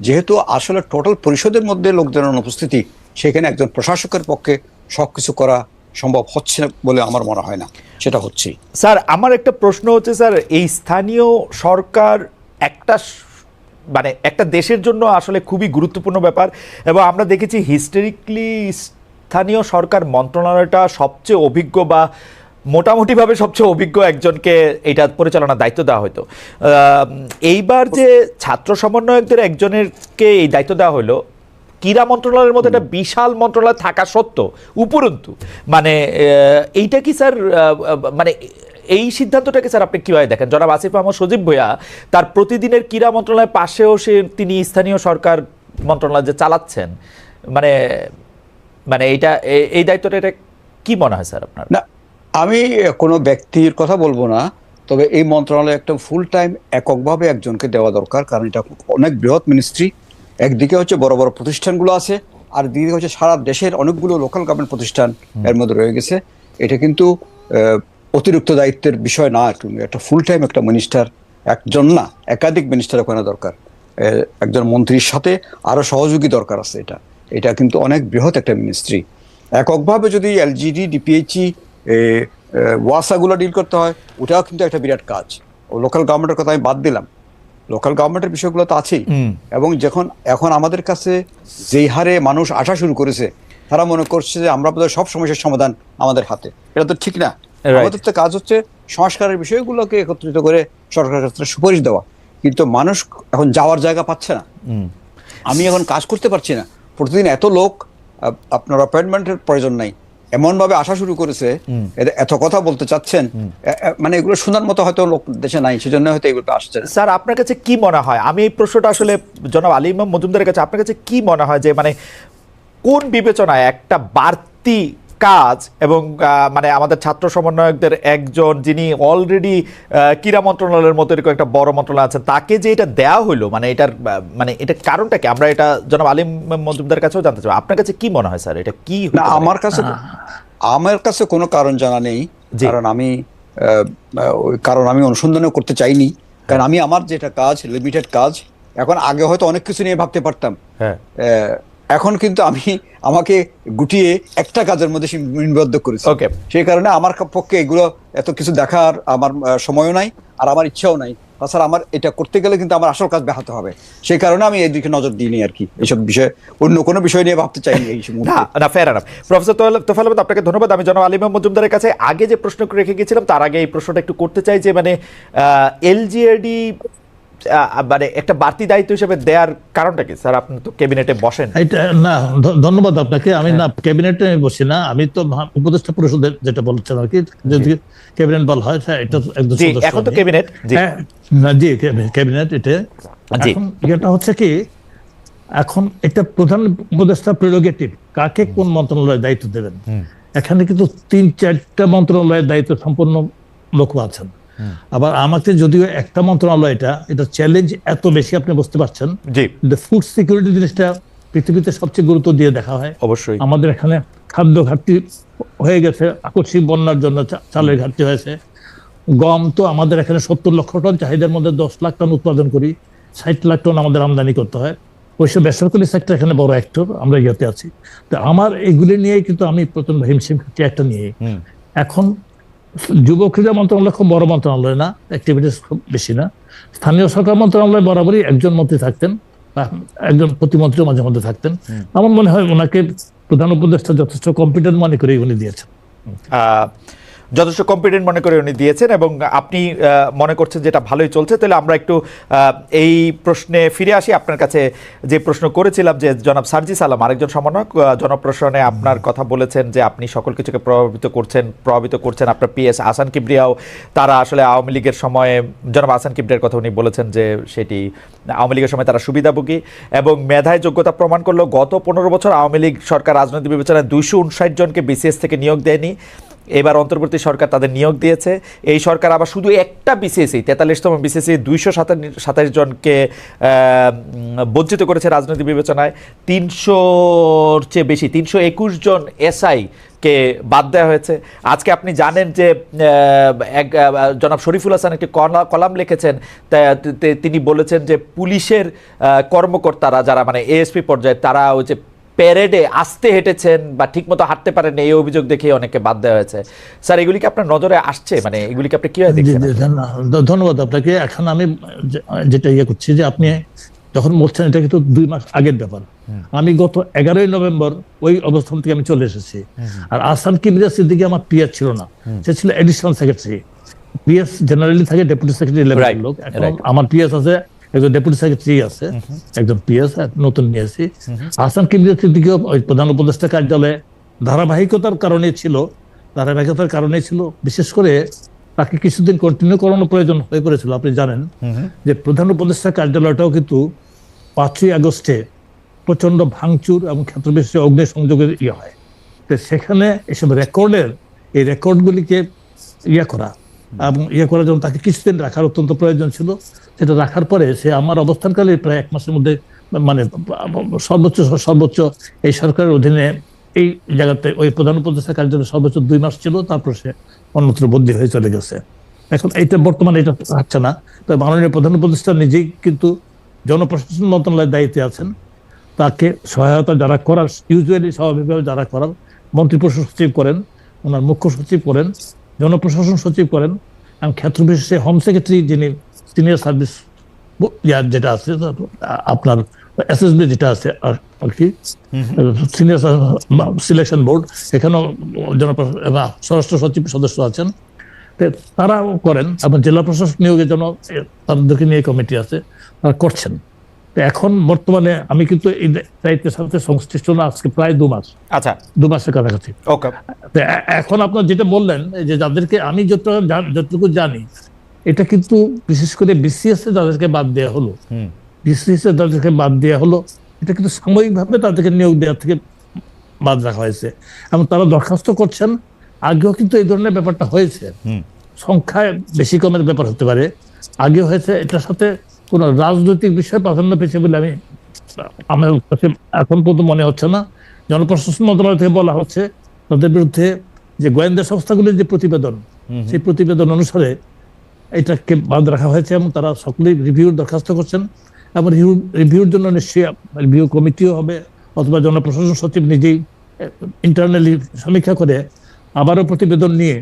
যেহেতু আসলে টোটাল পরিষদের মধ্যে লোকজনের অনুপস্থিতি, সেখানে একজন প্রশাসকের পক্ষে সবকিছু করা সম্ভব হচ্ছে বলে আমার মনে হয় না, সেটা হচ্ছে। স্যার আমার একটা প্রশ্ন হচ্ছে, স্যার এই স্থানীয় সরকার একটা দেশের জন্য আসলে খুবই গুরুত্বপূর্ণ ব্যাপার এবং আমরা দেখেছি হিস্টোরিক্যালি স্থানীয় সরকার মন্ত্রণালয়টা সবচেয়ে অভিজ্ঞ বা মোটামুটিভাবে সবচেয়ে অভিজ্ঞ একজনকে এটা পরিচালনার দায়িত্ব দেওয়া হতো। এইবার যে ছাত্র সমন্বয়কদের একজনেরকে এই দায়িত্ব দেওয়া হলো, ক্রীড়া মন্ত্রণালয়ের মধ্যে একটা বিশাল মন্ত্রণালয় থাকা সত্ত্বেও উপরন্তু এইটা কি স্যার এই সিদ্ধান্তটাকে স্যার আপনি কীভাবে দেখেন? জনাব আসিফ আহমদ সজীব ভূঁইয়া তার প্রতিদিনের ক্রীড়া মন্ত্রণালয়ের পাশেও তিনি স্থানীয় সরকার মন্ত্রণালয় যে চালাচ্ছেন, এই দায়িত্বটা এটা কি মনে হয় স্যার আপনার? না, আমি কোনো ব্যক্তির কথা বলবো না, তবে এই মন্ত্রণালয়ে একটা ফুল টাইম এককভাবে একজনকে দেওয়া দরকার, কারণ এটা অনেক বৃহৎ মিনিস্ট্রি। একদিকে হচ্ছে বড় বড় প্রতিষ্ঠানগুলো আছে, আর দিকে হচ্ছে সারা দেশের অনেকগুলো লোকাল গভর্নমেন্ট প্রতিষ্ঠান এর মধ্যে রয়ে গেছে। এটা কিন্তু অতিরিক্ত দায়িত্বের বিষয় না, একটা ফুল টাইম একটা মিনিস্টার, একজন না একাধিক মিনিস্টার ওখানে দরকার। একজন মন্ত্রীর সাথে আরো সহযোগী দরকার আছে। এটা কিন্তু অনেক বৃহৎ একটা মিনিস্ট্রি। এককভাবে যদি এলজিডি, ডিপিএইচই, ওয়াসাগুলো ডিল করতে হয়, ওটাও কিন্তু একটা বিরাট কাজ। ও লোকাল গভর্নমেন্টের কথা আমি বাদ দিলাম, লোকাল গভর্নমেন্টের বিষয়গুলো তো আছেই। এবং এখন আমাদের কাছে যেই হারে মানুষ আসা শুরু করেছে, তারা মনে করছে যে আমরা বোধহয় সব সমস্যার সমাধান আমাদের হাতে। এটা তো ঠিক না। আমাদের তো কাজ হচ্ছে সংস্কারের বিষয়গুলোকে একত্রিত করে সরকারের কাছে সুপারিশ দেওয়া। কিন্তু মানুষ এখন যাওয়ার জায়গা পাচ্ছে না। আমি এখন কাজ করতে পারছি না, প্রতিদিন এত লোক, আপনার অ্যাপয়েন্টমেন্টের প্রয়োজন নাই, এমন ভাবে আসা শুরু করেছে, এত কথা বলতে চাচ্ছেন, মানে এগুলো শোনার মতো হয়তো লোক দেশে নাই, সেজন্য হয়তো এগুলো আসছে। স্যার আপনার কাছে কি মনে হয়, আমি এই প্রশ্নটা আসলে জনাব আলী ইমাম মজুমদারের কাছে, আপনার কাছে কি মনে হয় যে মানে কোন বিবেচনায় একটা বাড়তি কাজ এবং মানে আমাদের ছাত্র সমন্বয়কদের একজন যিনি অলরেডি ক্রীড়া মন্ত্রণালয়ের মতো এরকম একটা বড় মন্ত্রণালয় আছে, তাকে যে এটা দেওয়া হলো, মানে এটার মানে এটা কারণটা কি? আমরা এটা জনাব আলী ইমাম মজুমদারের কাছেও জানতে চাই। আপনার কাছে কি মনে হয় স্যার, এটা কি? আমার কাছে কোনো কারণ জানা নেই, কারণ আমি অনুসন্ধানও করতে চাইনি। কারণ আমি আমার যেটা কাজ, লিমিটেড কাজ, এখন আগে হয়তো অনেক কিছু নিয়ে ভাবতে পারতাম, এখন কিন্তু আমাকে গুটিয়ে একটা কাজের মধ্যে সীমাবদ্ধ করেছি। সেই কারণে আমার পক্ষে এগুলো এত কিছু দেখার আমার সময়ও নাই, আর আমার ইচ্ছাও নাই। তাছাড়া আমার এটা করতে গেলে কিন্তু আমার আসল কাজ ব্যাহত হবে। সেই কারণে আমি এই দিকে নজর দিইনি আর কি, এইসব বিষয়ে অন্য কোনো বিষয় নিয়ে ভাবতে চাইনি এই মুহূর্তে। না, fair enough. Professor Tofail Ahmed, আপনাকে ধন্যবাদ। আমি জনাব আলী ইমাম মজুমদারের কাছে আগে যে প্রশ্ন রেখে গেছিলাম, তার আগে এই প্রশ্নটা একটু করতে চাই যে মানে এলজিআরডি মানে একটা বাড়তি দায়িত্ব হিসেবে দেওয়ার কারণটা কি স্যার? আপনি তো ক্যাবিনেটে বসেন। না, ধন্যবাদ আপনাকে। আমি না ক্যাবিনেটে বসি না, আমি তো উপদেষ্টা পরিষদের যেটা বলছেন আর কি, যদি ক্যাবিনেট বলা হয় এটা একদম এখন তো ক্যাবিনেট। জি, ক্যাবিনেট। এটা হচ্ছে কি, এখন এটা প্রধান উপদেষ্টা প্রেরোগেটিভ, কাকে কোন মন্ত্রণালয়ের দায়িত্ব দেবেন। এখানে কিন্তু 3-4টা মন্ত্রণালয়ের দায়িত্ব সম্পন্ন লোক আছেন। আবার আমাকে যদিও একটা মন্ত্রণালয়, এটা চ্যালেঞ্জ এত বেশি, আপনি বুঝতে পারছেন। ফুড সিকিউরিটি জিনিসটা পৃথিবীতে সবচেয়ে গুরুত্ব দিয়ে দেখা হয়। অবশ্যই আমাদের এখানে খাদ্য ঘাটতি হয়ে গেছে, আকস্মিক বন্যার জন্য চালের ঘাটতি হয়েছে। গম তো আমাদের এখানে 70 লক্ষ টন, চাহিদার মধ্যে 10 লাখ টন উৎপাদন করি, 60 লাখ টন আমাদের আমদানি করতে হয়। ওইসব বেসরকারি সেক্টর এখানে বড় অ্যাক্টর, আমরা ইয়েতে আছি। তো আমার এগুলি নিয়েই কিন্তু আমি প্রথম হিমশিম খাচ্ছি একটা নিয়ে। এখন যুব ক্রীড়া মন্ত্রণালয় খুব বড় মন্ত্রণালয় না, অ্যাক্টিভিটিস খুব বেশি না। স্থানীয় সরকার মন্ত্রণালয় বরাবরই একজন মন্ত্রী থাকতেন, একজন প্রতিমন্ত্রীও মাঝে মধ্যে থাকতেন। আমার মনে হয় ওনাকে প্রধান উপদেষ্টা যথেষ্ট কম্পিটেন্ট মনে করে উনি দিয়েছেন, যথেষ্ট কম্পিটেন্ট মনে করে উনি দিয়েছেন, এবং আপনি মনে করছেন যেটা ভালোই চলছে। তাহলে আমরা একটু এই প্রশ্নে ফিরে আসি। আপনার কাছে যে প্রশ্ন করেছিলাম যে জনাব সার্জিস আলম, আরেকজন সমন্বয়ক, জনপ্রশাসনে আপনার কথা বলেছেন যে আপনি সকল কিছুকে প্রভাবিত করছেন। আপনার পিএস আহসান কিবরিয়াও, তারা আসলে আওয়ামী লীগের সময়ে, জনাব আহসান কিবরিয়ার কথা উনি বলেছেন যে সেটি আওয়ামী লীগের সময় তারা সুবিধাভোগী এবং মেধায় যোগ্যতা প্রমাণ করলো। গত 15 বছর আওয়ামী লীগ সরকার রাজনৈতিক বিবেচনায় 259 জনকে বিসিএস থেকে নিয়োগ দেয়নি। এবার অন্তর্বর্তী সরকার তাদের নিয়োগ দিয়েছে। এই সরকার আবার শুধু একটা বিসিএসই, 43তম বিসিএসই 227 জনকে বঞ্চিত করেছে রাজনৈতিক বিবেচনায়। 300-র চেয়ে বেশি, 321 জন এসআই কে বাদ দেওয়া হয়েছে। আজকে আপনি জানেন যে জনাব শরীফুল হাসান একটি কলাম লিখেছেন, তিনি বলেছেন যে পুলিশের কর্মকর্তারা যারা মানে এএসপি পর্যায়ে, তারা ওই যে প্যারেডে আস্তে হেঁটেছেন বা ঠিকমতো হাঁটতে পারেন, এই অভিযোগ দেখে অনেকে বাদ দেওয়া হয়েছে। স্যার, এগুলি কি আপনার নজরে আসছে? মানে এগুলিকে আপনি কিভাবে দেখছেন? ধন্যবাদ আপনাকে। এখন আমি যেটা করছি যে আপনি যখন বলছেন, এটা কিন্তু 2 মাস আগের ব্যাপার। আমি গত 11ই নভেম্বর ওই অবস্থান থেকে আমি চলে এসেছি। আর আহসান কিবরিয়া সিদ্দিকী আমার পিএস ছিল না, সে ছিল এডিশনাল সেক্রেটারি। পিএস জেনারেলি থাকে ডেপুটি সেক্রেটারি লেভেলের লোক। এখন আমার পিএস আছে, একজন ডেপুটি সেক্রেটারি আছে, একজন পিএস নতুন নিয়েছি। আহসান কিবরিয়া সিদ্দিকীও ওই প্রধান উপদেষ্টা কার্যালয়ে ধারাবাহিকতার কারণে ছিল, বিশেষ করে তাকে কিছুদিন কন্টিনিউ করানোর প্রয়োজন হয়ে পড়েছিল। আপনি জানেন যে প্রধান উপদেষ্টা কার্যালয়টাও কিন্তু 5ই আগস্টে প্রচন্ড ভাঙচুর এবং ক্ষেত্রবিশেষে অগ্নিসংযোগের হয়। তো সেখানে এসব রেকর্ডের এই রেকর্ডগুলিকে করা এবং করার জন্য তাকে কিছুদিন রাখার অত্যন্ত প্রয়োজন ছিল। সেটা রাখার পরে সে আমার অবস্থানকালে প্রায় 1 মাসের মধ্যে মানে সর্বোচ্চ এই সরকারের অধীনে এই জায়গাতে ওই প্রধান উপদেষ্টা কার্যালয়ে সর্বোচ্চ 2 মাস ছিল, তারপর সে অন্যত্র বদলি হয়ে চলে গেছে। এখন এইটা বর্তমানে এটা হচ্ছে না। তবে মাননীয় প্রধান উপদেষ্টা নিজেই কিন্তু জনপ্রশাসন মন্ত্রণালয়ের দায়িত্বে আছেন। তাকে সহায়তা যারা করার, ইউজুয়ালি স্বাভাবিকভাবে যারা করার, মন্ত্রিপরিষদ সচিব করেন, ওনার মুখ্য সচিব করেন, জনপ্রশাসন সচিব করেন, এবং ক্ষেত্র বিশেষে হোম সেক্রেটারি যিনি সিনিয়র সার্ভিস যেটা আছে আপনার এসএসবি যেটা আছে আর কি সিনিয়র সিলেকশন বোর্ড, এখানেও স্বরাষ্ট্র সচিব সদস্য আছেন, তারাও করেন। এবং জেলা প্রশাসক নিয়োগের জন্য তাদেরকে নিয়ে কমিটি আছে, তারা করছেন। এখন বর্তমানে আমি কিন্তু এই দায়িত্বের সাথে সংশ্লিষ্ট না আজকে প্রায় 2 মাস। আচ্ছা, 2 মাসের কাছাকাছি। এখন আপনার যেটা বললেন যে যাদেরকে আমি যতটুকু জানি, এটা কিন্তু বিশেষ করে বিসিএস এ যাদেরকে বাদ দেওয়া হলো, বিসিএস এ যাদেরকে বাদ দেওয়া হলো, এটা কিন্তু সাময়িকভাবে তাদেরকে নিয়োগ দেওয়া থেকে বাদ রাখা হয়েছে। এবং তারা দরখাস্ত করছেন। আগেও কিন্তু এই ধরনের ব্যাপারটা হয়েছে, সংখ্যায় বেশি কমের ব্যাপার হতে পারে, আগেও হয়েছে। এটার সাথে কোনো রাজনৈতিক বিষয় প্রাধান্য পেয়েছে বলে আমার কাছে এখন পর্যন্ত মনে হচ্ছে না। জনপ্রশাসন মন্ত্রণালয় থেকে বলা হচ্ছে তাদের বিরুদ্ধে যে গোয়েন্দা সংস্থাগুলির যে প্রতিবেদন, সেই প্রতিবেদন অনুসারে এটাকে বাদ রাখা হয়েছে এবং তারা সকলেই রিভিউর দরখাস্ত করছেন। এবং রিভিউর জন্য নিশ্চয়ই রিভিউ কমিটিও হবে, অথবা জনপ্রশাসন সচিব নিজেই ইন্টারনালি সমীক্ষা করে আবারও প্রতিবেদন নিয়ে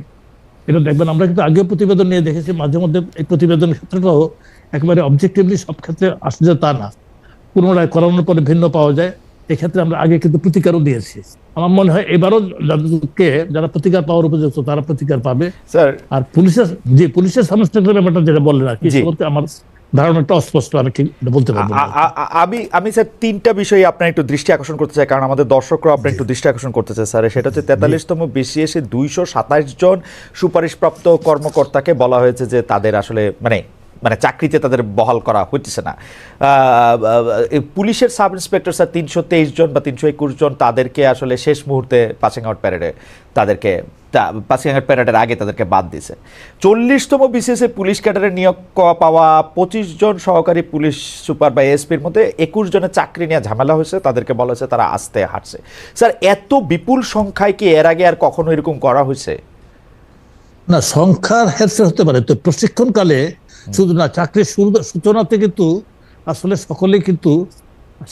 এটা দেখবেন। আমরা কিন্তু আগেও প্রতিবেদন নিয়ে দেখেছি, মাঝে মধ্যে এই প্রতিবেদনের ক্ষেত্রটাও একেবারে অবজেক্টিভলি সব ক্ষেত্রে আসলে তা না, পুনরায় করানোর পরে ভিন্ন পাওয়া যায়। এক্ষেত্রে আমরা আগে কিন্তু প্রতিকারও দিয়েছি। আমার মনে হয় এবারও যারা প্রতিকার পাওয়ার উপযুক্ত তারা প্রতিকার পাবে। আর পুলিশের সাব ইন্সপেক্টরের ব্যাপারটা যেটা বললেন আর কি, আমার ধারণাটা অস্পষ্ট, আমি ঠিক বলতে পারবো না। আমি স্যার 3টা বিষয়ে আপনার একটু দৃষ্টি আকর্ষণ করতে চাই, কারণ আমাদের দর্শকরা আপনার একটু দৃষ্টি আকর্ষণ করতে চাই স্যার। সেটা হচ্ছে 43তম বিসিএস 227 জন সুপারিশপ্রাপ্ত কর্মকর্তাকে বলা হয়েছে যে তাদের আসলে মানে চাকরিতে তাদের বহাল করা হচ্ছে না। পুলিশের সাব ইন্সপেক্টর স্যার 323 জন বা 321 জন, তাদেরকে আসলে শেষ মুহূর্তে পাসিং আউট প্যারেডের আগে তাদেরকে বাদ দিয়েছে। 40তম বিসিএস পুলিশ ক্যাডারে নিয়োগ পাওয়া 25 জন সহকারী পুলিশ সুপার বা এসপির মধ্যে 21 জনের চাকরি নিয়ে ঝামেলা হয়েছে, তাদেরকে বলা হয়েছে তারা আস্তে হাঁটছে। স্যার, এত বিপুল সংখ্যায় কি এর আগে আর কখনো এরকম করা হয়েছে? না, সংখ্যার হেরফের হতে পারে। তো প্রশিক্ষণকালে শুধু না, চাকরির সূচনাতে কিন্তু আসলে সকলেই কিন্তু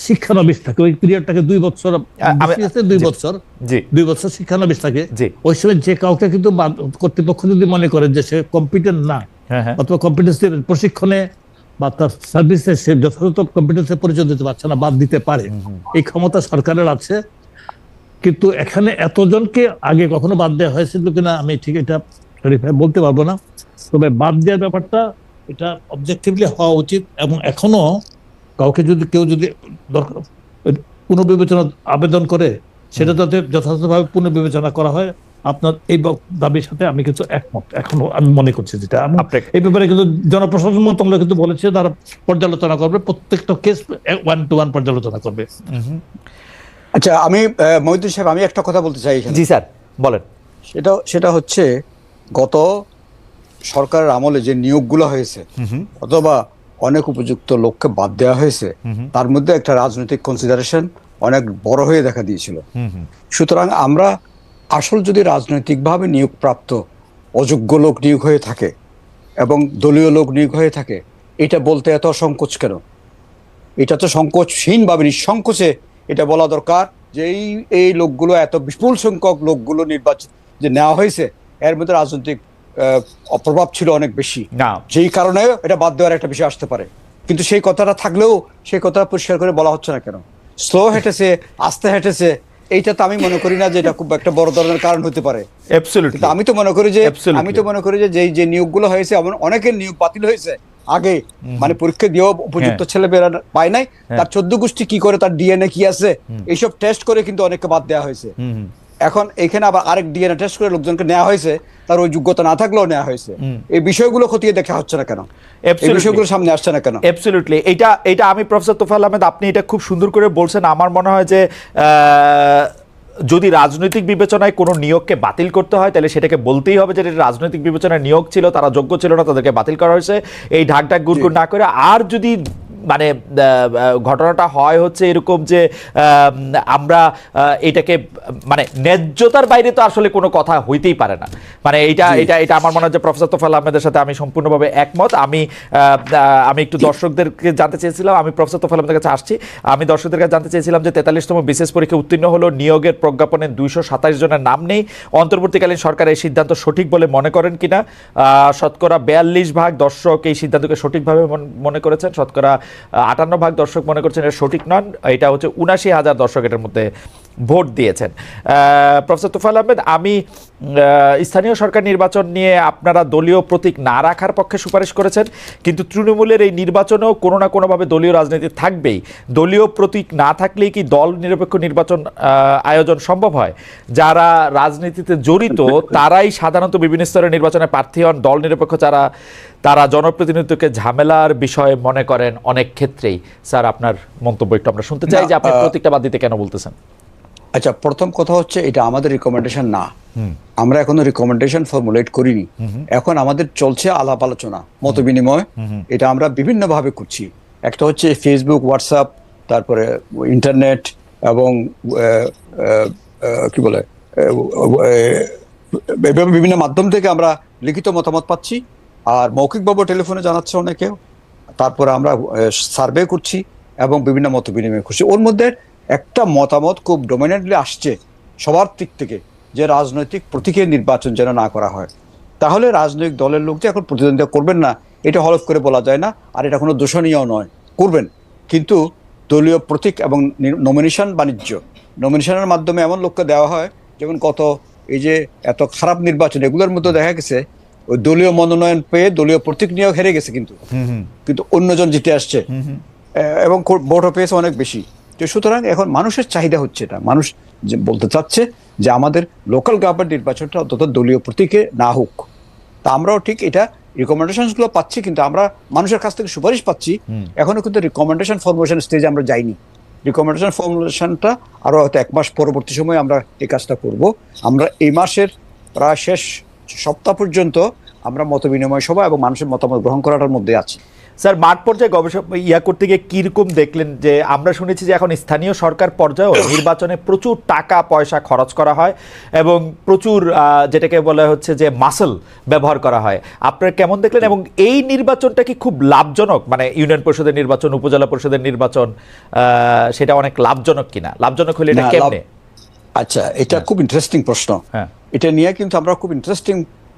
শিক্ষানবিশ থাকে। ওই পিরিয়ডটাকে 2 বছর, 2 বছর শিক্ষানবিশ থাকে। ওই সময় যে কাউকে কিন্তু কর্তৃপক্ষ যদি মনে করে যে সে কম্পিটেন্ট না, অথবা কম্পিটেন্সের প্রশিক্ষণে বা তার সার্ভিসে সে যথাযথ কম্পিটেন্সের পরিচয় দিতে পারছে না, বাদ দিতে পারে। এই ক্ষমতা সরকারের আছে। কিন্তু এখানে এতজনকে আগে কখনো বাদ দেওয়া হয়েছিল কিনা আমি ঠিক এটা বলতে পারবো না। তবে বাদ দেওয়ার ব্যাপারটা এটা অবজেক্টিভলি হওয়া উচিত। এবং এখনো কাউকে কেউ যদি পুনর্বিবেচনা আবেদন করে, সেটা যাতে যথাযথভাবে পুনর্বিবেচনা করা হয়। আপনার এই দাবির সাথে আমি কিন্তু একমত। এখনো আমি মনে করছি যেটা এই ব্যাপারে কিন্তু জনপ্রশাসন মন্ত্রণালয় কিন্তু বলেছে তারা পর্যালোচনা করবে, প্রত্যেকটা কেস 1-to-1 পর্যালোচনা করবে। আচ্ছা, আমি মহিউদ্দিন সাহেব, আমি একটা কথা বলতে চাই। জি স্যার, বলেন। সেটা হচ্ছে গত সরকারের আমলে যে নিয়োগগুলো হয়েছে, অথবা অনেক উপযুক্ত লোককে বাদ দেওয়া হয়েছে, তার মধ্যে একটা রাজনৈতিক কনসিডারেশন অনেক বড় হয়ে দেখা দিয়েছিল। সুতরাং আমরা আসল যদি রাজনৈতিকভাবে নিয়োগপ্রাপ্ত অযোগ্য লোক নিয়োগ হয়ে থাকে এবং দলীয় লোক নিয়োগ হয়ে থাকে, এটা বলতে এত সংকোচ কেন? এটা তো সংকোচহীনভাবে, নিঃসংকোচে এটা বলা দরকার যে এই লোকগুলো, এত বিপুল সংখ্যক লোকগুলো নির্বাচিত যে নেওয়া হয়েছে, এর মধ্যে রাজনৈতিক প্রভাব ছিল অনেক বেশি, যেই কারণে এটা বাদ দেওয়ার একটা বিষয় আসতে পারে। কিন্তু সেই কথাটা থাকলেও সেই কথা পরিষ্কার করে বলা হচ্ছে না কেন? স্লো হেঁটেছে, আস্তে হেঁটেছে, এইটা তো আমি মনে করি না যে এটা খুব একটা বড় ধরনের কারণ হতে পারে। আমি তো মনে করি যে যে নিয়োগগুলো হয়েছে, অনেকের নিয়োগ বাতিল হয়েছে আগে, মানে পরীক্ষা দিয়েও উপযুক্ত ছেলে বেরা পায় নাই, তার 14 গোষ্ঠী কি করে, তার ডিএনএ কি আছে, এইসব টেস্ট করে কিন্তু অনেককে বাদ দেওয়া হয়েছে। এখন এখানে আবার আরেক ডিএনএ টেস্ট করে লোকজনকে নেওয়া হয়েছে, তার ওই যোগ্যতা না থাকলেও নেওয়া হয়েছে। এই বিষয়গুলো খতিয়ে দেখা হচ্ছে না কেন? এই বিষয়গুলো সামনে আসছে না কেন? অ্যাবসলিউটলি, এটা আমি প্রফেসর তোফায়েল আহমেদ, আপনি এটা খুব সুন্দর করে বলছেন। আমার মনে হয় যে যদি রাজনৈতিক বিবেচনায় কোনো নিয়োগকে বাতিল করতে হয় তাহলে সেটাকে বলতেই হবে যে এটা রাজনৈতিক বিবেচনায় নিয়োগ ছিল, তারা যোগ্য ছিল না, তাদেরকে বাতিল করা হয়েছে, এই ঢাক ঢাক গুড়গুড় না করে। আর যদি মানে ঘটনাটা হয় হচ্ছে এরকম যে আমরা এটাকে মানে ন্যায্যতার বাইরে তো আসলে কোনো কথা হইতেই পারে না। মানে এটা আমার মনে হয় যে প্রফেসর তোফায়েল আহমেদের সাথে আমি সম্পূর্ণভাবে একমত। আমি একটু দর্শকদেরকে জানতে চেয়েছিলাম, আমি প্রফেসর তোফায়েল আহমেদের কাছে আসছি, আমি দর্শকদের কাছে জানতে চেয়েছিলাম যে 43তম বিশেষ পরীক্ষা উত্তীর্ণ হলো, নিয়োগের প্রজ্ঞাপনে 227 জনের নাম নেই, অন্তর্বর্তীকালীন সরকার এই সিদ্ধান্ত সঠিক বলে মনে করেন কিনা? শতকরা 42% দর্শক এই সিদ্ধান্তকে সঠিকভাবে মনে করেছেন, শতকরা 58% দর্শক মনে করছেন এটা সঠিক নন। এটা হচ্ছে 79,000 দর্শক এটার মধ্যে ভোট দিয়েছেন। প্রফেসর তোফায়েল আহমেদ, আমি স্থানীয় সরকার নির্বাচন নিয়ে আপনারা দলীয় প্রতীক না রাখার পক্ষে সুপারিশ করেছেন, কিন্তু তৃণমূলের এই নির্বাচনেও কোনো না কোনোভাবে দলীয় রাজনীতি থাকবেই। দলীয় প্রতীক না থাকলেই কি দল নিরপেক্ষ নির্বাচন আয়োজন সম্ভব হয়? যারা রাজনীতিতে জড়িত তারাই সাধারণত বিভিন্ন স্তরের নির্বাচনে প্রার্থী হন, দল নিরপেক্ষ যারা তারা জনপ্রতিনিধিত্বকে ঝামেলার বিষয় মনে করেন অনেক ক্ষেত্রেই। স্যার, আপনার মন্তব্য একটু আমরা শুনতে চাই যে আপনি প্রতীকটা বাদ দিতে কেন বলতেছেন? আচ্ছা, প্রথম কথা হচ্ছে এটা আমাদের রিকমেন্ডেশন না, আমরা এখনো রিকমেন্ডেশন ফর্মুলেট করিনি। এখন আমাদের চলছে আলাপ আলোচনা, মত বিনিময়। এটা আমরা বিভিন্ন ভাবে করছি। একটা হচ্ছে ফেসবুক, হোয়াটসঅ্যাপ, তারপরে ইন্টারনেট এবং কি বলে বিভিন্ন মাধ্যম থেকে আমরা লিখিত মতামত পাচ্ছি, আর মৌখিকভাবে টেলিফোনে জানাচ্ছে অনেকেও। তারপরে আমরা সার্ভে করছি এবং বিভিন্ন মত বিনিময় করছি। ওর মধ্যে একটা মতামত খুব ডমিনেন্টলি আসছে সবার দিক থেকে, যে রাজনৈতিক প্রতীকের নির্বাচন যেন না করা হয়। তাহলে রাজনৈতিক দলের লোক যে এখন প্রতিদ্বন্দ্বিতা করবেন না এটা হলফ করে বলা যায় না, আর এটা কোনো দূষণীয় নয়, করবেন। কিন্তু দলীয় প্রতীক এবং নমিনেশন বাণিজ্য, নমিনেশনের মাধ্যমে এমন লোককে দেওয়া হয়, যেমন কত এই যে এত খারাপ নির্বাচন এগুলোর মধ্যে দেখা গেছে ওই দলীয় মনোনয়ন পেয়ে দলীয় প্রতীক নিয়েও হেরে গেছে, কিন্তু অন্যজন জিতে আসছে এবং ভোটও পেয়েছে অনেক বেশি। তো সুতরাং এখন মানুষের চাহিদা হচ্ছে এটা, মানুষ যে বলতে চাচ্ছে যে আমাদের লোকাল গভর্নমেন্ট নির্বাচনটা অন্তত দলীয় প্রতীকে না হোক। তা আমরাও ঠিক এটা রিকমেন্ডেশনগুলো পাচ্ছি, কিন্তু আমরা মানুষের কাছ থেকে সুপারিশ পাচ্ছি। এখনো কিন্তু রিকমেন্ডেশন ফর্মুলেশন স্টেজে আমরা যাইনি। রিকমেন্ডেশন ফর্মুলেশনটা আরো হয়তো 1 মাস পরবর্তী সময়ে আমরা এই কাজটা করব। আমরা এই মাসের প্রায় শেষ সপ্তাহ পর্যন্ত আমরা মত বিনিময় সভা এবং মানুষের মতামত গ্রহণ করাটার মধ্যে আছি। স্যার, মাঠ পর্যায়ে গবেষণা করতে গিয়ে কিরকম দেখলেন? যে আমরা শুনেছি যে এখন স্থানীয় সরকার পর্যায়েও নির্বাচনে প্রচুর টাকা পয়সা খরচ করা হয় এবং প্রচুর যেটাকে বলা হচ্ছে যে মাসল ব্যবহার করা হয়। আপনারা কেমন দেখলেন? এবং এই নির্বাচনটা কি খুব লাভজনক? মানে ইউনিয়ন পরিষদের নির্বাচন, উপজেলা পরিষদের নির্বাচন, সেটা অনেক লাভজনক কিনা? লাভজনক হলে এটা কেমনে? আচ্ছা, এটা খুব ইন্টারেস্টিং প্রশ্ন। এটা নিয়ে কিন্তু আমরা খুব ইন্টারেস্টিং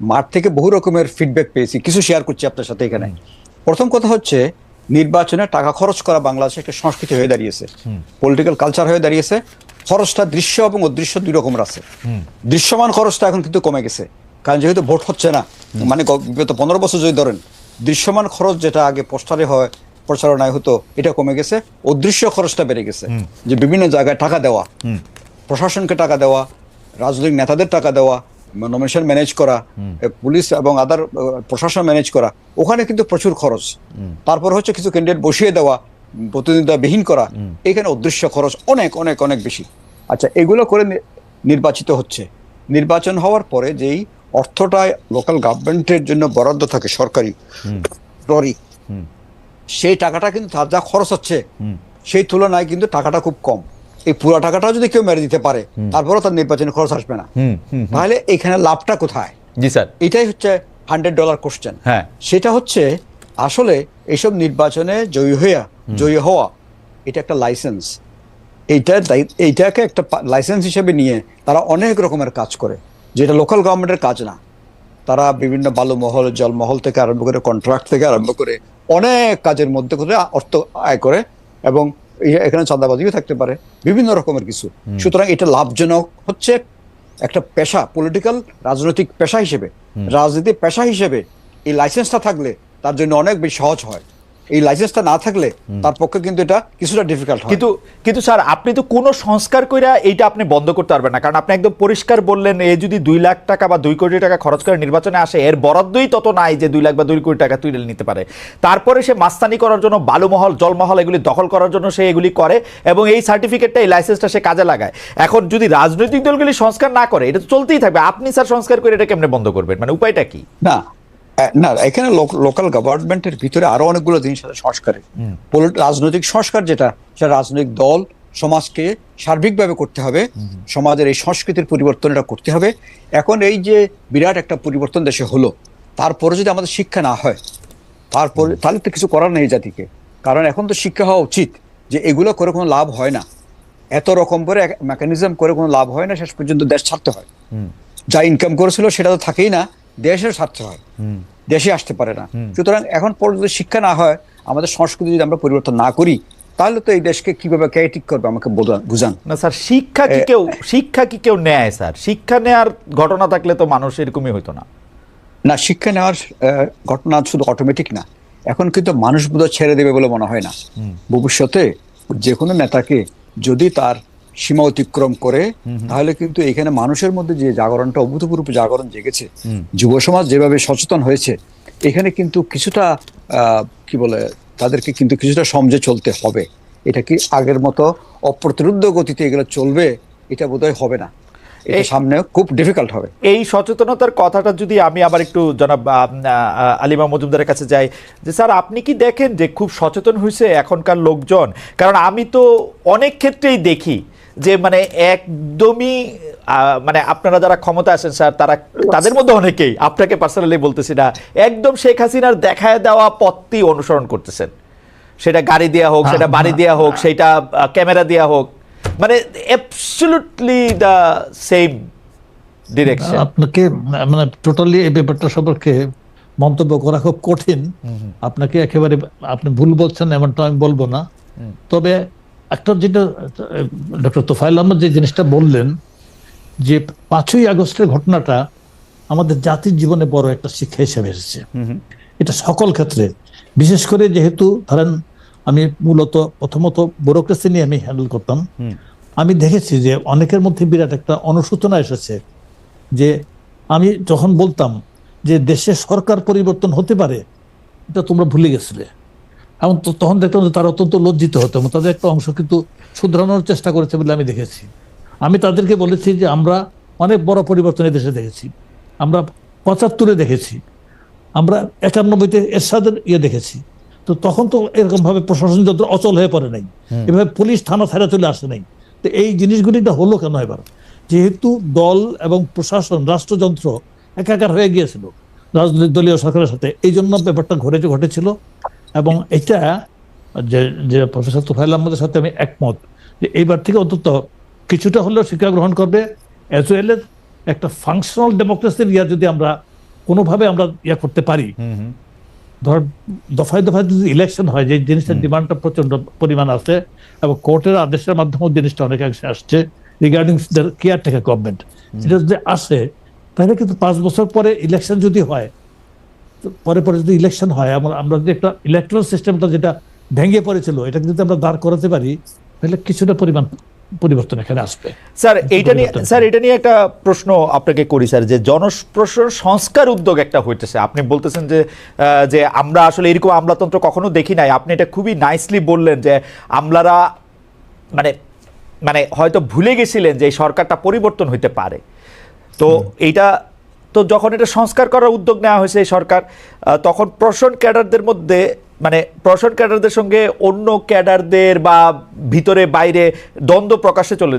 মাঠ থেকে বহু রকমের ফিডব্যাক পেয়েছি, কিছু শেয়ার করছি আপনার সাথে এখানে। প্রথম কথা হচ্ছে, নির্বাচনে টাকা খরচ করা বাংলাদেশে একটা সংস্কৃতি হয়ে দাঁড়িয়েছে, পলিটিক্যাল কালচার হয়ে দাঁড়িয়েছে। খরচটা দৃশ্য এবং অদৃশ্য দুই রকমের আছে। দৃশ্যমান খরচটা এখন কিন্তু কমে গেছে, কারণ যেহেতু ভোট হচ্ছে না, মানে বিগত 15 বছর যদি ধরেন, দৃশ্যমান খরচ যেটা আগে পোস্টারে হয়, প্রচারণায় হতো, এটা কমে গেছে। অদৃশ্য খরচটা বেড়ে গেছে, যে বিভিন্ন জায়গায় টাকা দেওয়া, প্রশাসনকে টাকা দেওয়া, রাজনৈতিক নেতাদের টাকা দেওয়া, নমিনেশন ম্যানেজ করা, পুলিশ এবং আদার প্রশাসন ম্যানেজ করা, ওখানে কিন্তু প্রচুর খরচ। তারপর হচ্ছে কিছু ক্যান্ডিডেট বসিয়ে দেওয়া, প্রতিদ্বন্দ্বিতাবিহীন করা, এখানে অদৃশ্য খরচ অনেক অনেক অনেক বেশি। আচ্ছা, এগুলো করে নির্বাচিত হচ্ছে। নির্বাচন হওয়ার পরে যেই অর্থটা লোকাল গভর্নমেন্টের জন্য বরাদ্দ থাকে সরকারি, সেই টাকাটা কিন্তু তার যা খরচ হচ্ছে সেই তুলনায় কিন্তু টাকাটা খুব কম। এই পুরো টাকাটা যদি কেউ মেরে দিতে পারে, তারপরও তার নির্বাচনে খরচ আসবে না, তাহলে এখানে লাভটা কোথায়? জি স্যার, এটাই হচ্ছে $100 কোশ্চেন। সেটা হচ্ছে আসলে এইসব নির্বাচনে জয়ী হওয়া এটা একটা লাইসেন্স। এইটাকে একটা লাইসেন্স হিসেবে নিয়ে তারা অনেক রকমের কাজ করে, যেটা লোকাল গভর্নমেন্টের কাজ না। তারা বিভিন্ন বালুমহল, জলমহল থেকে আরম্ভ করে, কন্ট্রাক্ট থেকে আরম্ভ করে অনেক কাজের মধ্যে করে অর্থ আয় করে, এবং এখানে চাঁদাবাজিও থাকতে পারে, বিভিন্ন রকমের কিছু। সুতরাং এটা লাভজনক হচ্ছে একটা পেশা, পলিটিক্যাল রাজনৈতিক পেশা হিসেবে, রাজনীতি পেশা হিসেবে এই লাইসেন্সটা থাকলে তার জন্য অনেক বেশি সহজ হয়। এই লাইসেন্সটা না থাকলে তার পক্ষে কিন্তু এটা কিছুটা ডিফিকাল্ট হয়। কিন্তু স্যার আপনি তো কোনো সংস্কার কইরা এইটা আপনি বন্ধ করতে পারবেন না, কারণ আপনি একদম পরিষ্কার বললেন এ যদি 2 লাখ টাকা বা 2 কোটি টাকা খরচ করে নির্বাচনে আসে, এর বরাদ্দই তত নাই যে 2 লাখ বা 2 কোটি টাকা তুলে নিতে পারে। তারপরে সে মাস্তানি করার জন্য, বালুমহল জলমহল এগুলি দখল করার জন্য সে এগুলি করে, এবং এই সার্টিফিকেটটা, এই লাইসেন্সটা সে কাজে লাগায়। এখন যদি রাজনৈতিক দলগুলি সংস্কার না করে, এটা তো চলতেই থাকবে। আপনি স্যার সংস্কার করে এটা কেমনে বন্ধ করবেন, মানে উপায়টা কি? না না, এখানে লোকাল গভর্নমেন্টের ভিতরে আরো অনেকগুলো জিনিস আছে সংস্কারের। রাজনৈতিক সংস্কার যেটা, সেটা রাজনৈতিক দল সমাজকে সার্বিকভাবে করতে হবে, সমাজের এই সংস্কৃতির পরিবর্তন এটা করতে হবে। এখন এই যে বিরাট একটা পরিবর্তন দেশে হলো, তারপরে যদি আমাদের শিক্ষা না হয়, তারপরে তাহলে তো কিছু করার নেই জাতিকে। কারণ এখন তো শিক্ষা হওয়া উচিত যে এগুলো করে কোনো লাভ হয় না, এত রকম করে মেকানিজম করে কোনো লাভ হয় না, শেষ পর্যন্ত দেশ ছাড়তে হয়। যা ইনকাম করেছিল সেটা তো থাকেই না, দেশের স্বার্থ হয়, দেশে আসতে পারে না। সুতরাং এখন পর্যন্ত শিক্ষা না হয়, আমাদের সংস্কৃতি যদি আমরা পরিবর্তন না করি, তাহলে তো এই দেশকে কিভাবে ক্যারেটিক করবে আমাকে বুঝান না স্যার, শিক্ষা কি কেউ নেয় স্যার? শিক্ষা নেওয়ার ঘটনা থাকলে তো মানুষ এরকমই হইতো না। না, শিক্ষা নেওয়ার ঘটনা শুধু অটোমেটিক না, এখন কিন্তু মানুষ বোধহয় ছেড়ে দেবে বলে মনে হয় না। ভবিষ্যতে যে কোনো নেতাকে যদি তার সীমা অতিক্রম করে, তাহলে কিন্তু এখানে মানুষের মধ্যে যে জাগরণটা, অভূতপূর্ব জাগরণ জেগেছে, যুব সমাজ যেভাবে সচেতন হয়েছে, এখানে কিন্তু কিছুটা কি বলে, তাদেরকে কিন্তু কিছুটা সমঝে চলতে হবে। এটা কি আগের মতো অপ্রতিরোধ্য গতিতে এগুলো চলবে? এটা বোধহয় হবে না, এটা সামনে খুব ডিফিকাল্ট হবে। এই সচেতনতার কথাটা যদি আমি আবার একটু জনাব আলিমা মজুমদারের কাছে যাই, যে স্যার আপনি কি দেখেন যে খুব সচেতন হয়েছে এখনকার লোকজন? কারণ আমি তো অনেক ক্ষেত্রেই দেখি যে মানে একদমই মানে আপনারা যারা ক্ষমতা আছেন স্যার, তাদের মধ্যে অনেকেই, আপনাকে পার্সোনালি বলতেছি না, একদম শেখ হাসিনার দেখায় দেওয়া পথটি অনুসরণ করতেছেন। সেটা গাড়ি দেওয়া হোক, সেটা বাড়ি দেওয়া হোক, সেটা ক্যামেরা দেওয়া হোক, মানে অ্যাবসলিউটলি দ্য সেম ডিরেকশন। আপনাকে মানে টোটালি এই ব্যাপারটা সম্পর্কে মন্তব্য করা খুব কঠিন। আপনাকে একেবারে আপনি ভুল বলছেন এমনটা আমি বলবো না। তবে একটা যেটা ডক্টর তোফায়েল আহমেদ যে জিনিসটা বললেন, যে 5ই আগস্টের ঘটনাটা আমাদের জাতির জীবনে বড় একটা শিক্ষা হিসেবে এসেছে। এটা সকল ক্ষেত্রে, বিশেষ করে যেহেতু ধরেন আমি মূলত প্রথমত ব্যুরোক্রেসি নিয়ে আমি হ্যান্ডেল করতাম। আমি দেখেছি যে অনেকের মধ্যে বিরাট একটা অনুশোচনা এসেছে, যে আমি যখন বলতাম যে দেশে সরকার পরিবর্তন হতে পারে, এটা তোমরা ভুলে গেছিলে। এবং তখন দেখতাম যে তারা অত্যন্ত লজ্জিত হতো, এবং তাদের একটা অংশ কিন্তু শুধরানোর চেষ্টা করেছে বলে আমি দেখেছি। আমি তাদেরকে বলেছি যে আমরা অনেক বড় পরিবর্তন দেশে দেখেছি, আমরা 75-এ দেখেছি, আমরা 91-তে এরশাদের দেখেছি। তো তখন তো এরকম ভাবে প্রশাসন যন্ত্র অচল হয়ে পড়ে নাই, এভাবে পুলিশ থানা ছাড়া চলে আসে নাই। তো এই জিনিসগুলিটা হলো কেন এবার? যেহেতু দল এবং প্রশাসন, রাষ্ট্রযন্ত্র একাকার হয়ে গিয়েছিল রাজনৈতিক দলীয় সরকারের সাথে, এই জন্য ব্যাপারটা ঘটেছিল। এবং এটা যে প্রফেসর তোফায়েল আহমেদের সাথে আমি একমত, যে এইবার থেকে অন্তত কিছুটা হলেও শিক্ষা গ্রহণ করবে, অ্যাজ ওয়েল এজ একটা ফাংশনাল ডেমোক্রেসির যদি আমরা কোনোভাবে আমরা করতে পারি। ধর দফায় দফায় যদি ইলেকশন হয়, যে জিনিসটার ডিমান্ডটা প্রচন্ড পরিমাণ আছে, এবং কোর্টের আদেশের মাধ্যমে জিনিসটা অনেকাংশে আসছে রিগার্ডিং কেয়ারটেকার গভর্নমেন্ট, সেটা যদি আসে, তাহলে কিন্তু 5 বছর পরে ইলেকশন যদি হয়, পরে যদি ইলেকশন হয়, আমরা যদি একটা ইলেকট্রাল সিস্টেমটা যেটা ভেঙে পড়েছিল, এটা যদি আমরা দাঁড় করাতে পারি, তাহলে কিছুটা পরিমাণ পরিবর্তন এখানে আসবে। স্যার এটা নিয়ে একটা প্রশ্ন আপনাকে করি স্যার, যে জনপ্রশাসন সংস্কার উদ্যোগ একটা হইতেছে, আপনি বলতেছেন যে আমরা আসলে এরকম আমলাতন্ত্র কখনো দেখি নাই। আপনি এটা খুবই নাইসলি বললেন যে আমলারা মানে হয়তো ভুলে গেছিলেন যে এই সরকারটা পরিবর্তন হইতে পারে। তো এইটা তো যখন এটা সংস্কার করার উদ্যোগ নেওয়া হয়েছে এই সরকার, তখন প্রশাসন ক্যাডারদের মধ্যে, মানে প্রশাসন ক্যাডারদের সঙ্গে অন্য ক্যাডারদের বা ভিতরে বাইরে দ্বন্দ্ব প্রকাশে চলে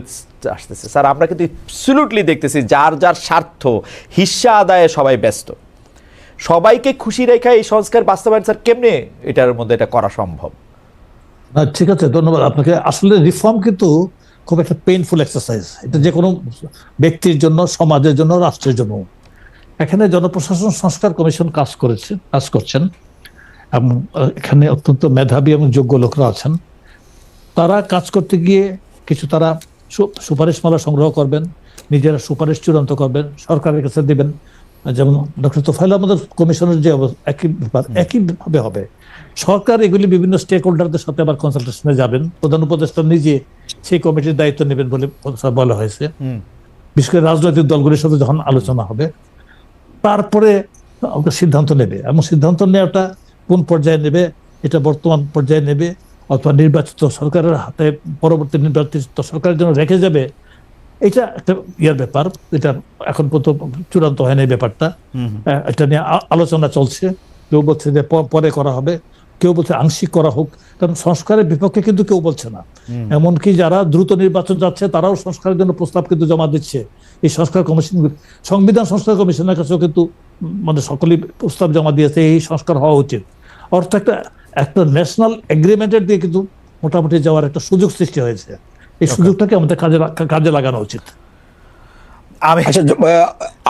আসতেছে। স্যার আমরা কিন্তু অ্যাবসলিউটলি দেখতেছি যার যার স্বার্থ হিস্সা আদায়ে সবাই ব্যস্ত। সবাইকে খুশি রেখে এই সংস্কার বাস্তবায়ন স্যার কেমনে এটার মধ্যে এটা করা সম্ভব? ঠিক আছে, ধন্যবাদ আপনাকে। আসলে রিফর্ম কিন্তু খুব একটা পেইনফুল এক্সারসাইজ, এটা যে কোনো ব্যক্তির জন্য, সমাজের জন্য, রাষ্ট্রের জন্য। এখানে জনপ্রশাসন সংস্কার কমিশন কাজ করছেন, এবং এখানে অত্যন্ত মেধাবী এবং যোগ্য লোকরা আছেন। তারা কাজ করতে গিয়ে কিছু তারা সুপারিশমালা সংগ্রহ করবেন, নিজেরা সুপারিশ চূড়ান্ত করবেন, সরকারের কাছে দেবেন, যেমন ডক্টর তোফায়েল আহমেদের কমিশনের যে একই ব্যাপার, একইভাবে হবে। সরকার এগুলি বিভিন্ন স্টেক হোল্ডারদের সাথে আবার কনসালটেশনে যাবেন, প্রধান উপদেষ্টা নিজে সেই কমিটির দায়িত্ব নেবেন বলে বলা হয়েছে। বিশেষ করে রাজনৈতিক দলগুলির সাথে যখন আলোচনা হবে, তারপরে সিদ্ধান্ত নেবে। এবং সিদ্ধান্ত নেওয়াটা কোন পর্যায়ে নেবে, এটা বর্তমান পর্যায়ে নেবে অথবা নির্বাচিত সরকারের হাতে, পরবর্তী নির্বাচিত সরকারের জন্য রেখে যাবে, এটা একটা ইয়ার ব্যাপার। এটা এখন পর্যন্ত চূড়ান্ত হয় না এই ব্যাপারটা। এটা নিয়ে আলোচনা চলছে। কেউ বলছে যে পরে করা হবে, কেউ বলছে আংশিক করা হোক। কারণ সংস্কারের বিপক্ষে কিন্তু কেউ বলছে না। এমনকি যারা দ্রুত নির্বাচন যাচ্ছে তারাও সংস্কারের জন্য প্রস্তাব কিন্তু জমা দিচ্ছে। এই সংস্কার কমিশন, সংবিধান সংস্কার কমিশনের কাছেও কিন্তু মানে সকলেই প্রস্তাব জমা দিয়েছে এই সংস্কার হওয়া উচিত। অর্থাৎ একটা ন্যাশনাল এগ্রিমেন্টের দিয়ে কিন্তু মোটামুটি যাওয়ার একটা সুযোগ সৃষ্টি হয়েছে। এই সুযোগটাকে আমাদের কাজে লাগানো উচিত।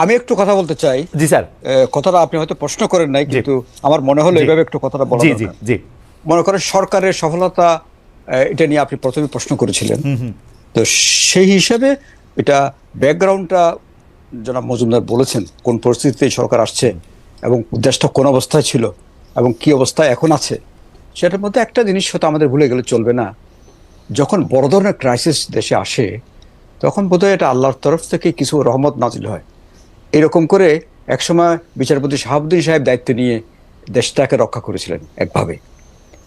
আমি একটু কথা বলতে চাই। জি স্যার। কথাটা আপনি হয়তো প্রশ্ন করেন নাই, কিন্তু আমার মনে হলো এইভাবে একটু কথাটা বলা দরকার। জি। মনে করেন সরকারের সফলতা, এটা নিয়ে আপনি প্রথমে প্রশ্ন করেছিলেন। তো সেই হিসেবে এটা ব্যাকগ্রাউন্ডটা জনাব মজুমদার বলেছেন, কোন পরিস্থিতিতে সরকার আসছে এবং দেশটা কোন অবস্থায় ছিল এবং কি অবস্থায় এখন আছে। সেটার মধ্যে একটা জিনিস হয়তো আমাদের ভুলে গেলে চলবে না, যখন বড় ধরনের ক্রাইসিস দেশে আসে তখন বোধহয় এটা আল্লাহর তরফ থেকে কিছু রহমত নাজিল হয়। এরকম করে একসময় বিচারপতি শাহাবুদ্দিন সাহেব দায়িত্ব নিয়ে দেশটাকে রক্ষা করেছিলেন একভাবে,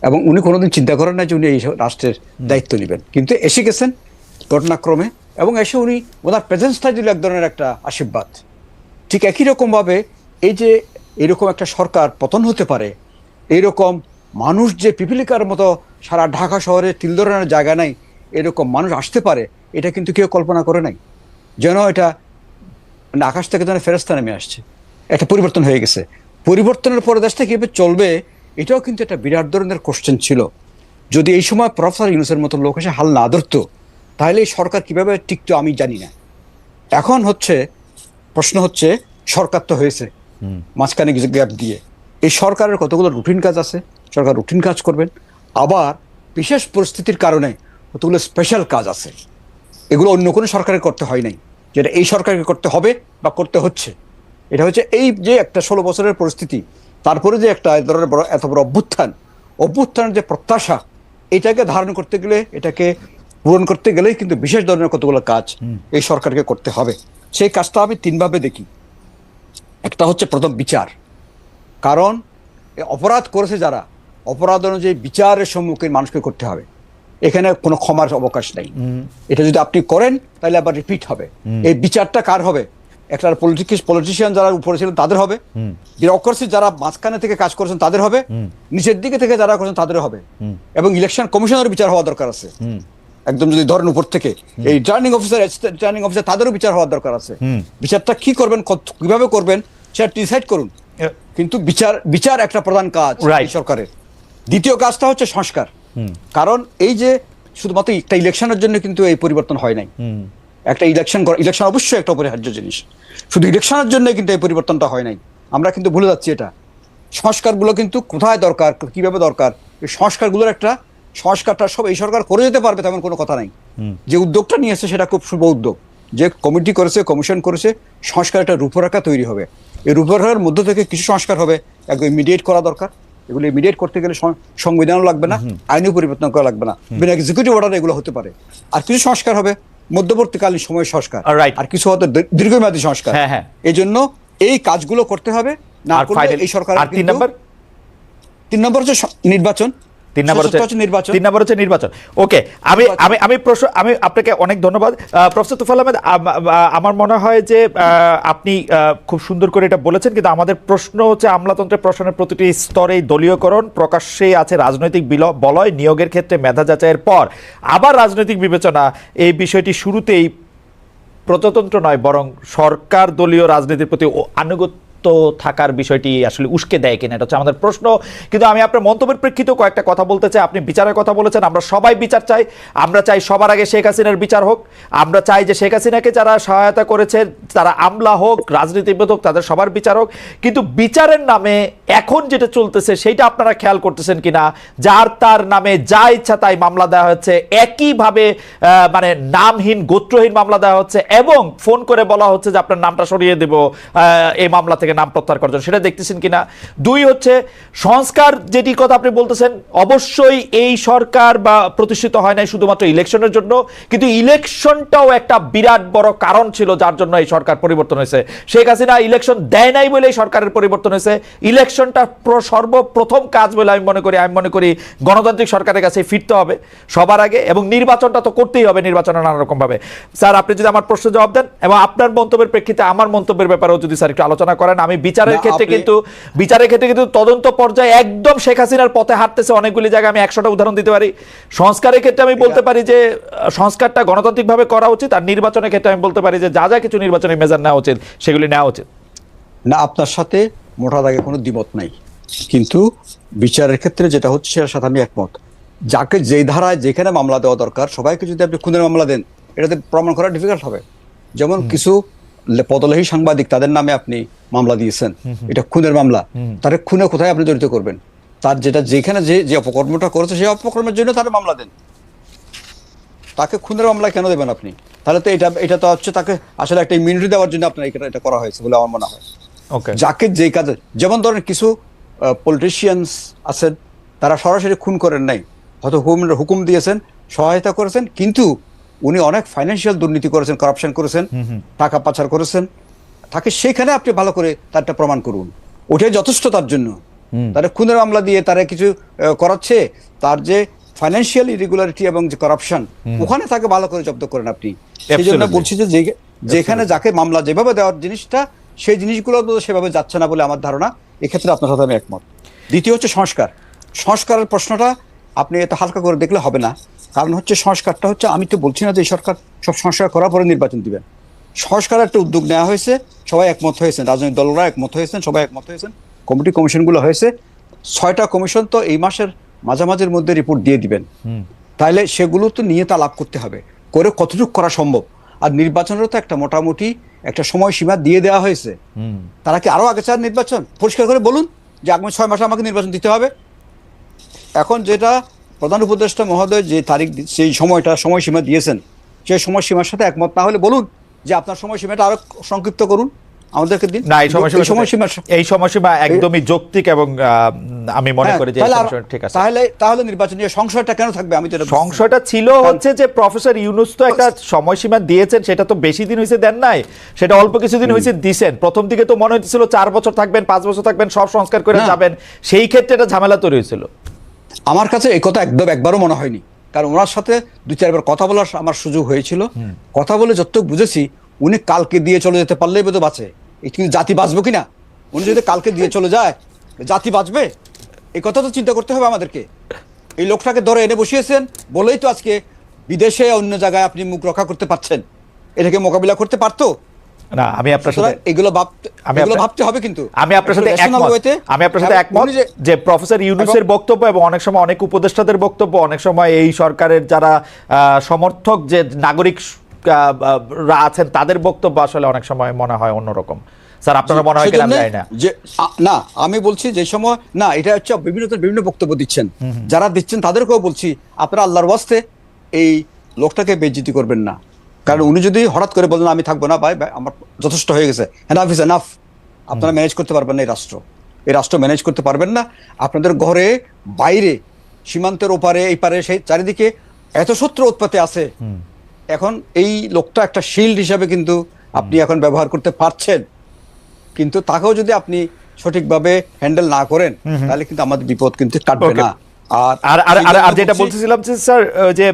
এবং উনি কোনোদিন চিন্তা করেন না যে উনি এই রাষ্ট্রের দায়িত্ব নেবেন, কিন্তু এসে গেছেন ঘটনাক্রমে, এবং এসে উনি ওনার প্রেজেন্সটা দিল এক ধরনের একটা আশীর্বাদ। ঠিক একই রকমভাবে এই যে এরকম একটা সরকার পতন হতে পারে, এইরকম মানুষ যে পিপিলিকার মতো সারা ঢাকা শহরে তিল ধরনের জায়গা নাই, এরকম মানুষ আসতে পারে, এটা কিন্তু কেউ কল্পনা করে নাই। যেন এটা মানে আকাশ থেকে যেন ফেরেশতা নেমে আসছে, একটা পরিবর্তন হয়ে গেছে। পরিবর্তনের পরে দেশটা কীভাবে চলবে, এটাও কিন্তু একটা বিরাট ধরনের কোশ্চেন ছিল। যদি এই সময় প্রফেসর ইউনূসের মতো লোক এসে হাল না ধরতো, তাহলে এই সরকার কীভাবে টিকতো আমি জানি না। এখন প্রশ্ন হচ্ছে, সরকার তো হয়েছে, মাঝখানে কিছু গ্যাপ দিয়ে এই সরকারের কতগুলো রুটিন কাজ আছে, সরকার রুটিন কাজ করবেন। আবার বিশেষ পরিস্থিতির কারণে কতগুলো স্পেশাল কাজ আছে, এগুলো অন্য কোনো সরকারের করতে হয় নাই, যেটা এই সরকারকে করতে হবে বা করতে হচ্ছে। এটা হচ্ছে এই যে একটা 16 বছরের পরিস্থিতি, তারপরে যে একটা ধরনের এত বড় অভ্যুত্থানের যে প্রত্যাশা, এটাকে ধারণ করতে গেলে, এটাকে পূরণ করতে গেলেই কিন্তু বিশেষ ধরনের কতগুলো কাজ এই সরকারকে করতে হবে। সেই কাজটা আমি 3 ভাবে দেখি। একটা হচ্ছে প্রথম বিচার, কারণ অপরাধ করেছে যারা, অপরাধ অনুযায়ী বিচারের সম্মুখীন মানুষকে করতে হবে, এখানে কোনো ক্ষমার অবকাশ নেই। এটা যদি আপনি করেন তাহলে আবার রিপিট হবে। এই বিচারটা কার হবে? একটা পলিটিশিয়ান যারা উপরে ছিলেন তাদের হবে, বিউরোক্রেসি যারা মাঝখানে থেকে কাজ করেছেন তাদের হবে, নিচের দিকে থেকে যারা করেছেন তাদের হবে, এবং ইলেকশন কমিশনের বিচার হওয়া দরকার আছে। একদম যদি ধরেন উপর থেকে এই রিটার্নিং অফিসার তাদেরও বিচার হওয়ার দরকার আছে। বিচারটা কি করবেন, কিভাবে করবেন সেটা ডিসাইড করুন, কিন্তু বিচার একটা প্রধান কাজ এই সরকারের। দ্বিতীয় কাজটা হচ্ছে সংস্কার, কারণ এই যে শুধুমাত্র একটা ইলেকশনের জন্য কিন্তু এই পরিবর্তন হয় নাই। একটা ইলেকশন অবশ্যই একটা অপরিহার্য জিনিস, শুধু ইলেকশনের জন্য কিন্তু এই পরিবর্তনটা হয় নাই। আমরা কিন্তু ভুলে যাচ্ছি এটা। সংস্কারগুলো কিন্তু কোথায় দরকার, কিভাবে দরকার, এই সংস্কারটা সব এই সরকার করে যেতে পারবে তেমন কোনো কথা নাই। যে উদ্যোগটা নিয়েছে সেটা খুব শুভ উদ্যোগ, যে কমিটি করেছে, কমিশন করেছে, সংস্কার একটা রূপরেখা তৈরি হবে। এই রূপরেখার মধ্য থেকে কিছু সংস্কার হবে, একদম ইমিডিয়েট করা দরকার। এগুলো ইমিডিয়েট করতে গেলে সংবিধানও লাগবে না, আইনও পরিবর্তন করা লাগবে না, বিনা এক্সিকিউটিভ অর্ডার এগুলো হতে পারে। আর কিছু সংস্কার হবে মধ্যবর্তীকালীন সময়ের সংস্কার, আর কিছু হয়তো দীর্ঘমেয়াদী সংস্কার। এই জন্য এই কাজগুলো করতে হবে, না করলে এই সরকার। 3 নম্বর হচ্ছে নির্বাচন। 3 নম্বর হচ্ছে নির্বাচন। ওকে, আমি আপনাকে অনেক ধন্যবাদ প্রফেসর তোফায়েল আহমেদ। আমার মনে হয় যে আপনি খুব সুন্দর করে এটা বলেছেন, কিন্তু আমাদের প্রশ্ন হচ্ছে আমলাতন্ত্রের প্রশ্নের প্রতিটি স্তরেই দলীয়করণ, প্রকাশ্যে আছে রাজনৈতিক বলয়, নিয়োগের ক্ষেত্রে মেধা যাচাইয়ের পর আবার রাজনৈতিক বিবেচনা। এই বিষয়টি শুরুতেই প্রজাতন্ত্র নয়, বরং সরকার দলীয় রাজনীতির প্রতি আনুগত্য দায়িত্ব থাকার বিষয়টি আসলে উস্কে দেয় কিনা, এটা হচ্ছে আমাদের প্রশ্ন। কিন্তু আমি আপনার মন্তব্যের প্রেক্ষিতেও কয়েকটা কথা বলতে চাই। আপনি বিচারের কথা বলেছেন, আমরা সবাই বিচার চাই, আমরা চাই সবার আগে শেখ হাসিনার বিচার হোক, আমরা চাই যে শেখ হাসিনাকে যারা সহায়তা করেছে, তারা আমলা হোক, রাজনীতিবিদ হোক, তাদের সবার বিচার হোক। কিন্তু বিচারের নামে এখন যেটা চলতেছে সেইটা আপনারা খেয়াল করতেছেন কিনা, যার তার নামে যা ইচ্ছা তাই মামলা দেওয়া হচ্ছে, একইভাবে মানে নামহীন গোত্রহীন মামলা দেওয়া হচ্ছে, এবং ফোন করে বলা হচ্ছে যে আপনার নামটা সরিয়ে দেব এই মামলা থেকে নাম প্রত্যাহার করার জন্য, সেটা দেখতেছেন কিনা। দুই হচ্ছে সংস্কার, যেটি কথা আপনি বলতেছেন, অবশ্যই এই সরকার বা প্রতিষ্ঠিত হয় নাই শুধুমাত্র ইলেকশনের জন্য, কিন্তু ইলেকশনটাও একটা বিরাট বড় কারণ ছিল যার জন্য এই সরকার পরিবর্তন হয়েছে। শেখ হাসিনা ইলেকশন দেয় নাই বলে এই সরকারের পরিবর্তন হয়েছে। ইলেকশনটা সর্বপ্রথম কাজ বলে আমি মনে করি গণতান্ত্রিক সরকারের কাছে ফিরতে হবে সবার আগে, এবং নির্বাচনটা তো করতেই হবে, নির্বাচনে নানা রকম ভাবে। স্যার, আপনি যদি আমার প্রশ্ন জবাব দেন এবং আপনার মন্তব্যের প্রেক্ষিতে আমার মন্তব্যের ব্যাপারেও যদি স্যার একটু আলোচনা করেন। আমি বিচারের ক্ষেত্রে কিন্তু তদন্ত পর্যায়ে একদম শেখ হাসিনার পথে হাঁটতেছে অনেকগুলি জায়গায়, আমি 100টা উদাহরণ দিতে পারি। সংস্কারের ক্ষেত্রে আমি বলতে পারি যে সংস্কারটা গণতান্ত্রিকভাবে করা উচিত, আর নির্বাচনের ক্ষেত্রে আমি বলতে পারি যে যা যা কিছু নির্বাচনী মেজার নেওয়া উচিত সেগুলি নেওয়া উচিত। না, আপনার সাথে মোটা দাগে কোনো দ্বিমত নাই, কিন্তু বিচারের ক্ষেত্রে যেটা হচ্ছে সেটার সাথে আমি একমত। যাকে যেই ধারায় যেখানে মামলা দেওয়া দরকার, সবাইকে যদি আপনি খুনের মামলা দেন, এটাতে প্রমাণ করা ডিফিকাল্ট হবে। যেমন কিছু পদলেহী সাংবাদিক, তাদের নামে আপনি মামলা দিয়েছেন, এটা খুনের মামলা, তার খুনে কোথায় আপনি জড়িত করবেন? তার যেটা যেখানে যে অপকর্মটা করেছে সেই অপকর্মের জন্য তার মামলা দেন, তাকে খুনের মামলা কেন দেবেন আপনি? তাহলে তো এটা তো হচ্ছে তাকে আসলে একটা ইমিউনিটি দেওয়ার জন্য আপনার এটা করা হয়েছে বলে আমার মনে হয়। যাকে যে কাজে, যেমন ধরেন কিছু পলিটিশিয়ানস আছেন, তারা সরাসরি খুন করেন নাই, হয়তো হুকুম দিয়েছেন, সহায়তা করেছেন, কিন্তু উনি অনেক ফাইন্যান্সিয়াল দুর্নীতি করেছেন, কারাপশন করেছেন, টাকা পাচার করেছেন, তাকে সেখানে আপনি ভালো করে তারটা প্রমাণ করুন, ওটাই যথেষ্ট তার জন্য। তারা খুনের মামলা দিয়ে তারা কিছু করাচ্ছে, তার যে ফাইন্যান্সিয়াল ইরেগুলারিটি এবং যে কারাপশন, ওখানে তাকে ভালো করে জব্দ করেন আপনি। সেই জন্য বলছি যে যেখানে যাকে মামলা যেভাবে দেওয়ার জিনিসটা, সেই জিনিসগুলো সেভাবে যাচ্ছে না বলে আমার ধারণা। এক্ষেত্রে আপনার সাথে আমি একমত। দ্বিতীয় হচ্ছে সংস্কারের প্রশ্নটা আপনি এত হালকা করে দেখলে হবে না। কারণ হচ্ছে সংস্কারটা হচ্ছে, আমি তো বলছি না যে সরকার সব সংস্কার করার পরে নির্বাচন দিবেন। সংস্কারের একটা উদ্যোগ নেওয়া হয়েছে, সবাই একমত হয়েছেন, রাজনৈতিক দলরা একমত হয়েছেন, সবাই একমত হয়েছেন, কমিশনগুলো হয়েছে। 6টা কমিশন তো এই মাসের মাঝামাঝির মধ্যে রিপোর্ট দিয়ে দিবেন। তাইলে সেগুলো তো নিয়ে তা লাভ করতে হবে, করে কতটুকু করা সম্ভব। আর নির্বাচনেরও তো একটা মোটামুটি একটা সময়সীমা দিয়ে দেওয়া হয়েছে। তারা কি আরো আগে চান নির্বাচন? পরিষ্কার করে বলুন যে আগামী 6 মাসে আমাকে নির্বাচন দিতে হবে। এখন যেটা প্রধান উপদেষ্টা মহোদয় যে তারিখ, সেই সময়সীমা দিয়েছেন, সেই সময়সীমার সাথে একমত না হলে বলুন যে আপনার সময়সীমাটা আরো সংক্ষিপ্ত করুন, আমাদেরকে দিন। না, এই সময়সীমা একদমই যৌক্তিক, এবং আমি মনে করি যে ঠিক আছে। তাহলে নির্বাচনীয় সংশয়টা কেন থাকবে? আমি তো সংশয়টা ছিল হচ্ছে যে প্রফেসর ইউনূস তো একটা সময়সীমা দিয়েছেন, সেটা তো বেশি দিন হয়েছে দেন নাই, সেটা অল্প কিছুদিন হয়েছে দিছেন। প্রথম দিকে তো মনে হচ্ছিল 4 বছর থাকবেন, 5 বছর থাকবেন, সব সংস্কার করে যাবেন, সেই ক্ষেত্রে এটা ঝামেলা তৈরি হয়েছিল। আমার কাছে এই কথা একবারও মনে হয়নি, কারণ ওনার সাথে 2-4 বার কথা বলার আমার সুযোগ হয়েছিল। কথা বলে যতটুকু বুঝেছি, উনি কালকে দিয়ে চলে যেতে পারলেই বোধহয় বাঁচে, কিন্তু জাতি বাঁচবো কিনা? উনি যদি কালকে দিয়ে চলে যায়, জাতি বাঁচবে? এই কথা তো চিন্তা করতে হবে আমাদেরকে। এই লোকটাকে ধরে এনে বসিয়েছেন বলেই তো আজকে বিদেশে অন্য জায়গায় আপনি মুখ রক্ষা করতে পারছেন। এটাকে মোকাবিলা করতে পারতো না। আমি আপনার সাথে এগুলো ভাবতে হবে, কিন্তু আমি আপনার সাথে একমত যে প্রফেসর ইউনূসের বক্তব্য এবং অনেক সময় অনেক উপদেষ্টাদের বক্তব্য, অনেক সময় এই সরকারের যারা সমর্থক যে নাগরিকরা আছেন তাদের বক্তব্য আসলে অনেক সময় মনে হয় অন্যরকম। স্যার, আপনারা মনে হয় কিনা আমি জানি না। না, আমি বলছি যে সময় না, এটা হচ্ছে বিভিন্ন বক্তব্য দিচ্ছেন, যারা দিচ্ছেন তাদেরকেও বলছি আপনারা আল্লাহর ওয়াস্তে এই লোকটাকে বেইজ্জতি করবেন না। কারণ উনি যদি হঠাৎ করে বলেন আমি থাকবো না, ভাই আমার যথেষ্ট হয়ে গেছে, এনাফ ইজ এনাফ, আপনারা ম্যানেজ করতে পারবেন না, এই রাষ্ট্র ম্যানেজ করতে পারবেন না। আপনাদের ঘরে বাইরে, সীমান্তের ওপারে, এই পারে, সেই চারিদিকে এত শত্রু উৎপাতে আছে। এখন এই লোকটা একটা শিল্ড হিসাবে কিন্তু আপনি এখন ব্যবহার করতে পারছেন, কিন্তু তাকেও যদি আপনি সঠিকভাবে হ্যান্ডেল না করেন, তাহলে কিন্তু আমাদের বিপদ কিন্তু কাটবে না। আর যেটা বলতেছিলাম যে স্যার, যে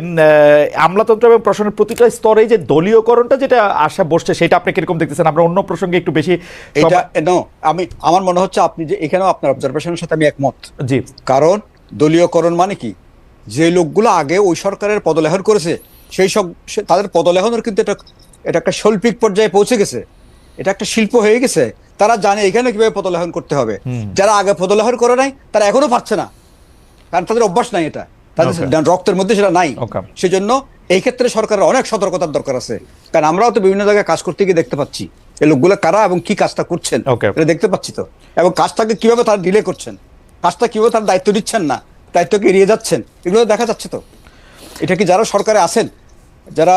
আমলাতন্ত্র এবং প্রশাসনের প্রতিটা স্তরে যে দলীয়করণটা যেটা আশা বসছে, সেটা আপনি কিরকম দেখতেছেন? আমরা অন্য প্রসঙ্গে একটু বেশি আমার মনে হচ্ছে আপনি যে এখানেও আপনার অবজারভেশনের সাথে আমি একমত। জি, কারণ দলীয়করণ মানে কি, যে লোকগুলো আগে ওই সরকারের পদলেহন করেছে, সেই সব তাদের পদলেহনের কিন্তু এটা একটা শৈল্পিক পর্যায়ে পৌঁছে গেছে, এটা একটা শিল্প হয়ে গেছে। তারা জানে এখানে কিভাবে পদলেহন করতে হবে। যারা আগে পদলেহন করে নাই তারা এখনো পারছে না, কারণ তাদের অভ্যাস নাই, এটা তাদের রক্তের মধ্যে সেটা নাই। সেজন্য এই ক্ষেত্রে সরকারের অনেক সতর্কতার দরকার আছে, কারণ আমরাও তো বিভিন্ন জায়গায় কাজ করতে গিয়ে দেখতে পাচ্ছি এই লোকগুলো কারা এবং কি কাজটা করছেন এটা দেখতে পাচ্ছি তো, এবং কাজটাকে কিভাবে তারা ডিলে করছেন, কাজটা কিভাবে তারা দায়িত্ব দিচ্ছেন না, দায়িত্বকে এড়িয়ে যাচ্ছেন, এগুলো দেখা যাচ্ছে তো। এটা কি যারা সরকারে আছেন, যারা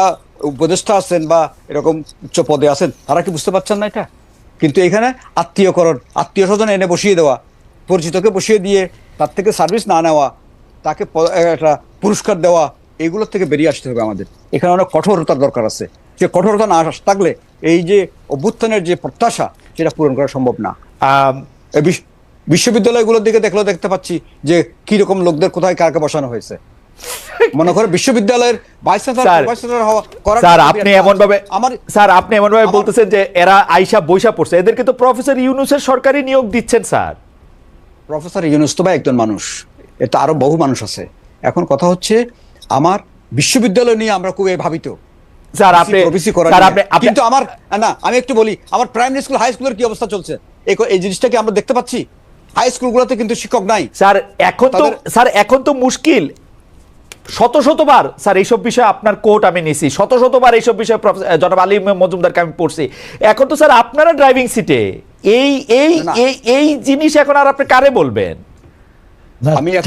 উপদেষ্টা আছেন বা এরকম উচ্চ পদে আছেন, তারা কি বুঝতে পারছেন না এটা? কিন্তু এখানে আত্মীয়করণ, আত্মীয় স্বজন এনে বসিয়ে দেওয়া, পরিচিতকে বসিয়ে দিয়ে তার থেকে সার্ভিস না নেওয়া, তাকে একটা পুরস্কার দেওয়া, এইগুলোর থেকে বেরিয়ে আসতে হবে আমাদের। এখানে অনেক কঠোরতার দরকার আছে, যে কঠোরতা না থাকলে এই যে অভ্যুত্থানের যে প্রত্যাশা সেটা পূরণ করা সম্ভব না। বিশ্ববিদ্যালয়গুলোর দিকে দেখতে পাচ্ছি যে কি রকম লোকদের কোথায় কাকে বসানো হয়েছে। মনে করে বিশ্ববিদ্যালয়ের ভাইস চ্যান্সেলর হওয়া করা, স্যার আপনি এমন ভাবে বলতেছেন যে এরা আইসা বৈশা পড়ছে, এদেরকে তো প্রফেসর ইউনূসের সরকারি নিয়োগ দিচ্ছেন স্যার। প্রফেসর ইউনূস তো ভাই একজন মানুষ, এটা আরো বহু মানুষ আছে। এখন কথা হচ্ছে আমার বিশ্ববিদ্যালয় নিয়ে আমরা খুব ভাবিত স্যার, আপনি কিন্তু আমার না, আমি একটু বলি, আমার প্রাইমারি স্কুল হাই স্কুলের কি অবস্থা চলছে এই জিনিসটাকে আমরা দেখতে পাচ্ছি। হাই স্কুলগুলোতে কিন্তু শিক্ষক নাই স্যার। এখন তো মুশকিল। শতবার স্যার এইসব বিষয়ে আপনার কোর্ট আমি নিছি, শতবার এইসব বিষয়ে জনাব আলী মজুমদারকে আমি পড়ছি। এখন তো স্যার আপনারা ড্রাইভিং সিটে, এই জিনিস এখন আর আপনি কারে বলবেন?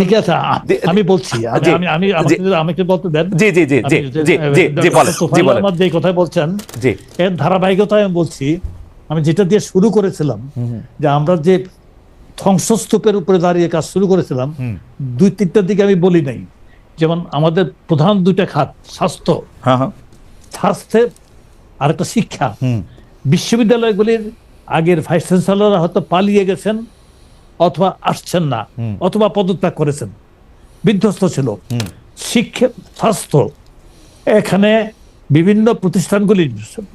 ঠিক আছে, আমি বলছি, আমাকে বলতে দেন। যে কথা বলছেন এর ধারাবাহিকতায় আমি বলছি, আমি যেটা দিয়ে শুরু করেছিলাম যে আমরা যে ধ্বংসস্তূপের উপরে দাঁড়িয়ে কাজ শুরু করেছিলাম, 2-3টার দিকে আমি বলি নাই। যেমন আমাদের প্রধান 2টা খাত, স্বাস্থ্যের আর একটা শিক্ষা। বিশ্ববিদ্যালয়গুলির আগের ভাইস চ্যান্সেলররা হয়তো পালিয়ে গেছেন, অথবা আসছেন না, অথবা পদত্যাগ করেছেন, বিধ্বস্ত ছিল। শিক্ষা, স্বাস্থ্য, এখানে বিভিন্ন প্রতিষ্ঠানগুলি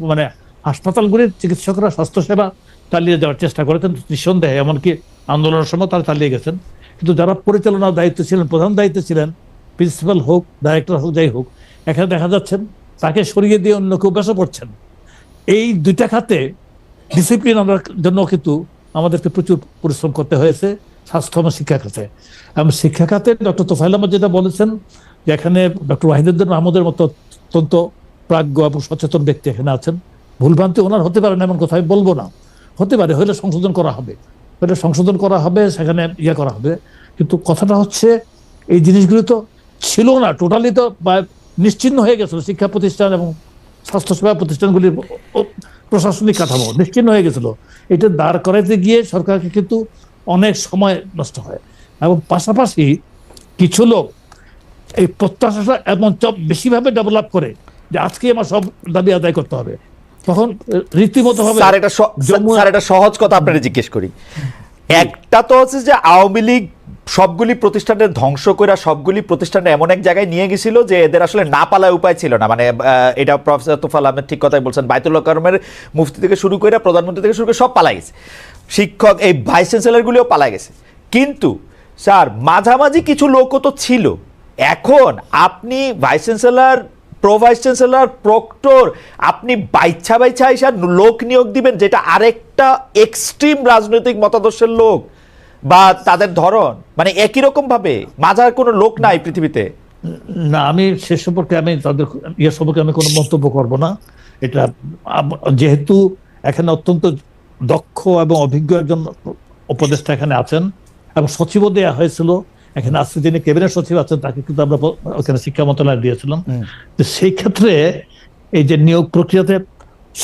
মানে হাসপাতালগুলির চিকিৎসকরা স্বাস্থ্যসেবা চালিয়ে যাওয়ার চেষ্টা করেছেন নিঃসন্দেহে, এমনকি আন্দোলনের সময় তারা চালিয়ে গেছেন। কিন্তু যারা পরিচালনার দায়িত্ব ছিলেন, প্রধান দায়িত্ব ছিলেন, প্রিন্সিপাল হোক, ডাইরেক্টর হোক, যাই হোক, এখানে দেখা যাচ্ছেন তাকে সরিয়ে দিয়ে অন্য কেউ বসে পড়ছেন। এই 2টা খাতে ডিসিপ্লিন আনার জন্য কিন্তু আমাদেরকে প্রচুর পরিশ্রম করতে হয়েছে, স্বাস্থ্য এবং শিক্ষা খাতে। এবং শিক্ষা খাতে ডক্টর তোফায়েল আহমদ যেটা বলেছেন যে এখানে ডক্টর ওয়াহিদুদ্দিন মাহমুদের মতো অত্যন্ত প্রাজ্ঞ এবং সচেতন ব্যক্তি এখানে আছেন। ভুলভ্রান্তি ওনার হতে পারে না এমন কথা আমি বলবো না, হতে পারে, হলে সংশোধন করা হবে, সেখানে করা হবে। কিন্তু কথাটা হচ্ছে এই জিনিসগুলো তো ছিল না, টোটালি তো নিশ্চিহ্ন হয়ে গেছিল। শিক্ষা প্রতিষ্ঠান এবং স্বাস্থ্যসেবা প্রতিষ্ঠানগুলির প্রশাসনিক কাঠামো নিশ্চিহ্ন হয়ে গেছিল। এটা দাঁড় করাইতে গিয়ে সরকারকে কিন্তু অনেক সময় নষ্ট হয়। এবং পাশাপাশি কিছু লোক এই প্রত্যাশাটা এমন বেশিভাবে ডেভেলপ করে যে আজকে আমার সব দাবি আদায় করতে হবে, তখন রীতিমতো হবে। স্যার, এটা সহজ কথা আপনারা জিজ্ঞেস করি। একটা তো হচ্ছে যে আওয়ামী লীগ সবগুলি প্রতিষ্ঠানের ধ্বংস করে সবগুলি প্রতিষ্ঠানে এমন এক জায়গায় নিয়ে গেছিল যে এদের আসলে না পালায় উপায় ছিল না। মানে এটা প্রফেসর তোফায়েল আহমেদ ঠিক কথাই বলছেন, বায়তুল কারমের মুফতি থেকে শুরু করে প্রধানমন্ত্রী থেকে শুরু করে সব পালাই গেছে, শিক্ষক, এই ভাইস চ্যান্সেলরগুলিও পালাই গেছে। কিন্তু স্যার মাঝামাঝি কিছু লোকও তো ছিল। এখন আপনি vice chancellor, pro vice chancellor, proctor, আপনি বাইচ্ছা এসে লোক নিয়োগ দিবেন যেটা আরেকটা এক্সট্রিম রাজনৈতিক মতাদর্শের লোক বা তাদের ধরন, মানে একই রকম ভাবে মাঝার কোনো লোক নাই পৃথিবীতে। না, আমি সে সম্পর্কে আমি তাদের সম্পর্কে আমি কোনো মন্তব্য করব না। এটা যেহেতু এখানে অত্যন্ত দক্ষ এবং অভিজ্ঞ একজন উপদেষ্টা এখানে আছেন এবং সচিবও দেওয়া হয়েছিল, এখানে আজকে যিনি ক্যাবিনেট সচিব আছেন তাকে কিন্তু আমরা ওখানে শিক্ষা মন্ত্রণালয় দিয়েছিলাম। তো সেই ক্ষেত্রে এই যে নিয়োগ প্রক্রিয়াতে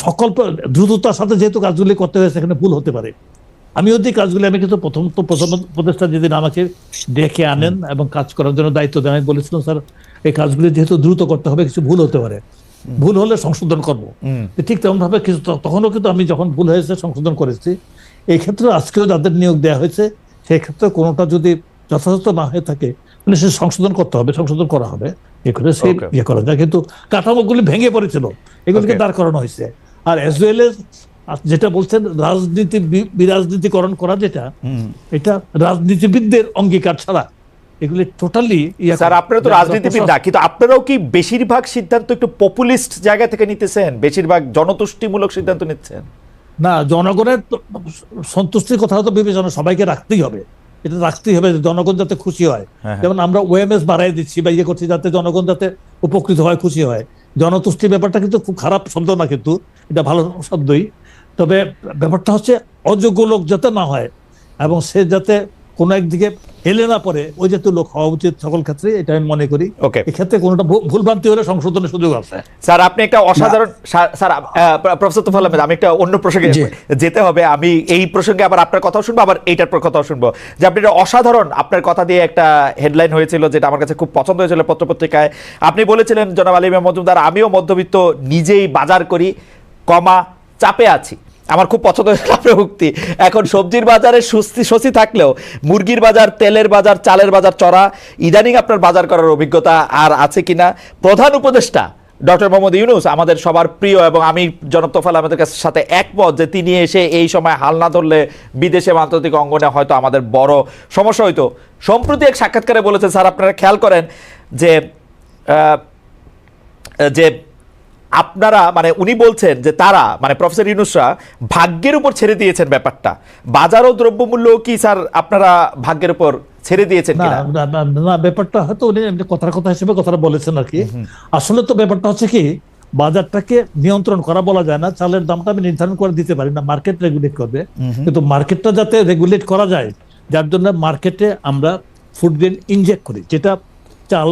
সকল দ্রুততার সাথে যেহেতু কাজগুলি করতে হয়েছে, এখানে ভুল হতে পারে। আমিও যে কাজগুলি, আমি কিন্তু প্রথম উপদেষ্টা যেদিন আমাকে ডেকে আনেন এবং কাজ করার জন্য দায়িত্ব দেন, আমি বলেছিলাম স্যার এই কাজগুলি যেহেতু দ্রুত করতে হবে, কিছু ভুল হতে পারে, ভুল হলে সংশোধন করবো। ঠিক তেমন ভাবে কিছু তখনও কিন্তু আমি যখন ভুল হয়েছে সংশোধন করেছি। এই ক্ষেত্রে আজকেও যাদের নিয়োগ দেওয়া হয়েছে সেই ক্ষেত্রে কোনোটা যদি যথাযথ না হয়ে থাকে মানে সে সংশোধন করতে হবে, সংশোধন করা হবে, সে করা যায়। কিন্তু কাঠামোগুলি ভেঙে পড়েছিল, এগুলিকে দাঁড় করানো হয়েছে। আর এজ ওয়েল এজ যেটা বলছেন রাজনীতি বিরাজনীতিকরণ করা, যেটা এটা রাজনীতিবিদদের অঙ্গীকার ছাড়া এগুলি টোটালি। স্যার আপনারা তো রাজনীতিবিদ না, কিন্তু আপনারাও কি বেশিরভাগ সিদ্ধান্ত একটু পপুলিস্ট জায়গা থেকে নিতেছেন, বেশিরভাগ জনতুষ্টিমূলক সিদ্ধান্ত নিচ্ছেন? না, জনগণের সন্তুষ্টির কথা তো বিবেচনা সবাইকে রাখতেই হবে, এটা রাখতেই হবে, জনগণ যাতে খুশি হয়। যেমন আমরা ওএমএস বাড়াই দিচ্ছি বা ইয়ে করছি যাতে জনগণ যাতে উপকৃত হয়, খুশি হয়। জনতুষ্টি ব্যাপারটা কিন্তু খুব খারাপ শব্দ না, কিন্তু এটা ভালো শব্দই। তবে ব্যাপারটা হচ্ছে অযোগ্য লোক যাতে না হয় এবং সে যাতে কোনো একদিকে হেলে না পড়ে, ওই জাতীয় লোক হওয়া উচিত সকল ক্ষেত্রে, এটা আমি মনে করি। এক্ষেত্রে কোনোটা ভুলভ্রান্তি হলে সংশোধনের সুযোগ আছে। স্যার আপনি একটা অসাধারণ, স্যার প্রফেসর তোফায়েল আহমেদ, আমি একটা অন্য প্রসঙ্গে যেতে হবে। আমি এই প্রসঙ্গে আবার আপনার কথাও শুনবো, আবার এইটার কথাও শুনবো, যে আপনি একটা অসাধারণ, আপনার কথা দিয়ে একটা হেডলাইন হয়েছিল যেটা আমার কাছে খুব পছন্দ হয়েছিল পত্রপত্রিকায়। আপনি বলেছিলেন, জনাব আলী ইমাম মজুমদার, আমিও মধ্যবিত্ত, নিজেই বাজার করি, চাপে আছি। আমার খুব পছন্দ হয়েছিল আপনার উক্তি। এখন সবজির বাজারে স্বস্তি থাকলেও মুরগির বাজার, তেলের বাজার, চালের বাজার চড়া। ইদানিং আপনার বাজার করার অভিজ্ঞতা আর আছে কিনা? প্রধান উপদেষ্টা ডক্টর মোহাম্মদ ইউনূস আমাদের সবার প্রিয়, এবং আমি জনাব তোফায়েল আহমেদের সাথে একমত যে তিনি এসে এই সময় হাল না ধরলে বিদেশে বা আন্তর্জাতিক অঙ্গনে হয়তো আমাদের বড় সমস্যা হইতো। সম্প্রতি এক সাক্ষাৎকারে বলেছেন, স্যার আপনারা খেয়াল করেন যে আপনারা, মানে উনি বলছেন যে তারা, মানে প্রফেসর ইউনূসরা ভাগ্যের উপর ছেড়ে দিয়েছেন ব্যাপারটা। বাজার ও দ্রব্যমূল্য কি স্যার আপনারা ভাগ্যের উপর ছেড়ে দিয়েছেন কিনা? না, ব্যাপারটা হয়তো উনি কথার কথা হিসেবে কথাটা বলেছেন আর কি। আসলে তো ব্যাপারটা হচ্ছে কি, বাজারটাকে নিয়ন্ত্রণ করা বলা যায় না, চালের দামটা আমি নির্ধারণ করে দিতে পারি না, মার্কেট রেগুলেট করবে। কিন্তু মার্কেটটা যাতে রেগুলেট করা যায়, যার জন্য মার্কেটে আমরা ফুড গ্রেন ইনজেক্ট করি, যেটা চাল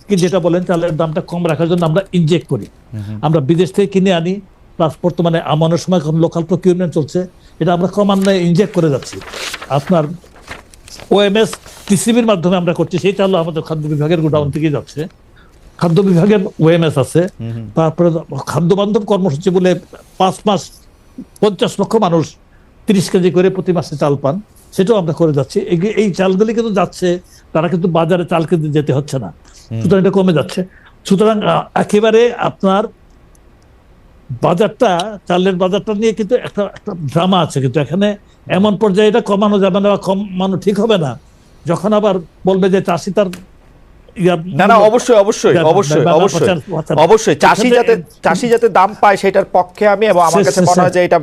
কি যেটা বলেন, চালের দামটা কম রাখার জন্য আমরা ইনজেক্ট করি, আমরা বিদেশ থেকে কিনে আনি, প্লাস বর্তমানে আমানের সময় লোকাল প্রকিউরমেন্ট চলছে, এটা আমরা ক্রমান্বয়ে ইনজেক্ট করে যাচ্ছি। আপনার ওএমএস টিসিবির মাধ্যমে আমরা করছি, সেই চাল আমাদের খাদ্য বিভাগের গোডাউন থেকে যাচ্ছে, খাদ্য বিভাগের ওএমএস আছে। তারপরে খাদ্য বান্ধব কর্মসূচি বলে 5 মাস 50 লক্ষ মানুষ 30 কেজি করে প্রতি মাসে চাল পান, সেটাও আমরা করে যাচ্ছি। এই চালগুলি কিন্তু যাচ্ছে, তারা কিন্তু বাজারে চাল কিনতে যেতে হচ্ছে না, সুতরাং এটা কমে যাচ্ছে। সুতরাং একেবারে আপনার বাজারটা, চালের বাজারটা নিয়ে কিন্তু একটা ড্রামা আছে, কিন্তু এখানে এমন পর্যায়ে এটা কমানো যাবে না বা কমানো ঠিক হবে না যখন আবার বলবে যে চাষি তার অবশ্যই চাষি যাতে দাম পায় সেটার পক্ষে আমি, এবং আমার কাছে মনে হয় যে এটা,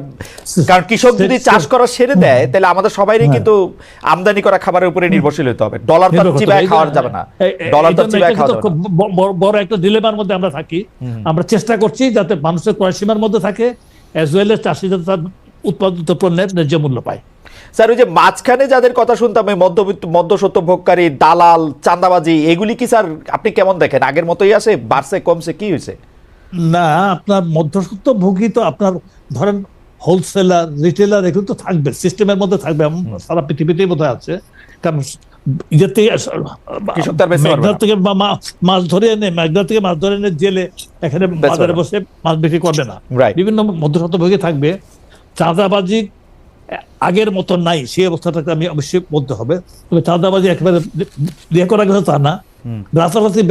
কারণ কৃষক যদি চাষ করা ছেড়ে দেয় তাহলে আমাদের সবাইরই কিন্তু আমদানি করা খাবারের উপরে নির্ভরশীল হতে হবে। ডলার তো চিবায় খাওয়া যাবে না, ডলার তো চিবায় খাওয়া যাবে না। বড় একটা ডিলেমার মধ্যে আমরা থাকি। আমরা চেষ্টা করছি যাতে মানুষের ক্রয় সীমার মধ্যে থাকে, অ্যাজ ওয়েল এজ চাষি যাতে তার উৎপাদিত পণ্যের ন্যায্য মূল্য পায়। স্যার ওই যে মাঝখানে যাদের কথা শুনতাম, মধ্যস্বত্ব ভোগকারী, দালাল, চাঁদাবাজি, এগুলি কি স্যার আপনি কেমন দেখেন? আগের মতোই আছে, বাড়ছে, কমছে, কি হয়েছে? না, আপনার মধ্যস্বত্ব ভোগী তো আপনার ধরেন হোলসেলার, রিটেলার, এগুলো তো থাকবে, সিস্টেমের মধ্যে থাকবে, সারা পৃথিবীতেই বোধহয় আছে। কারণ মেঘনা থেকে মাছ ধরে এনে জেলে এখানে বাজারে বসে মাছ বিক্রি করবে না, বিভিন্ন মধ্যস্বত্ব ভোগী থাকবে। চাঁদাবাজি আগের মতো নাই, সেই অবস্থাটাকে আমি অবশ্যই বলতে হবে। তবে চাঁদাবাজি একেবারে ইয়ে করা গেছে তা না, রাতারাতি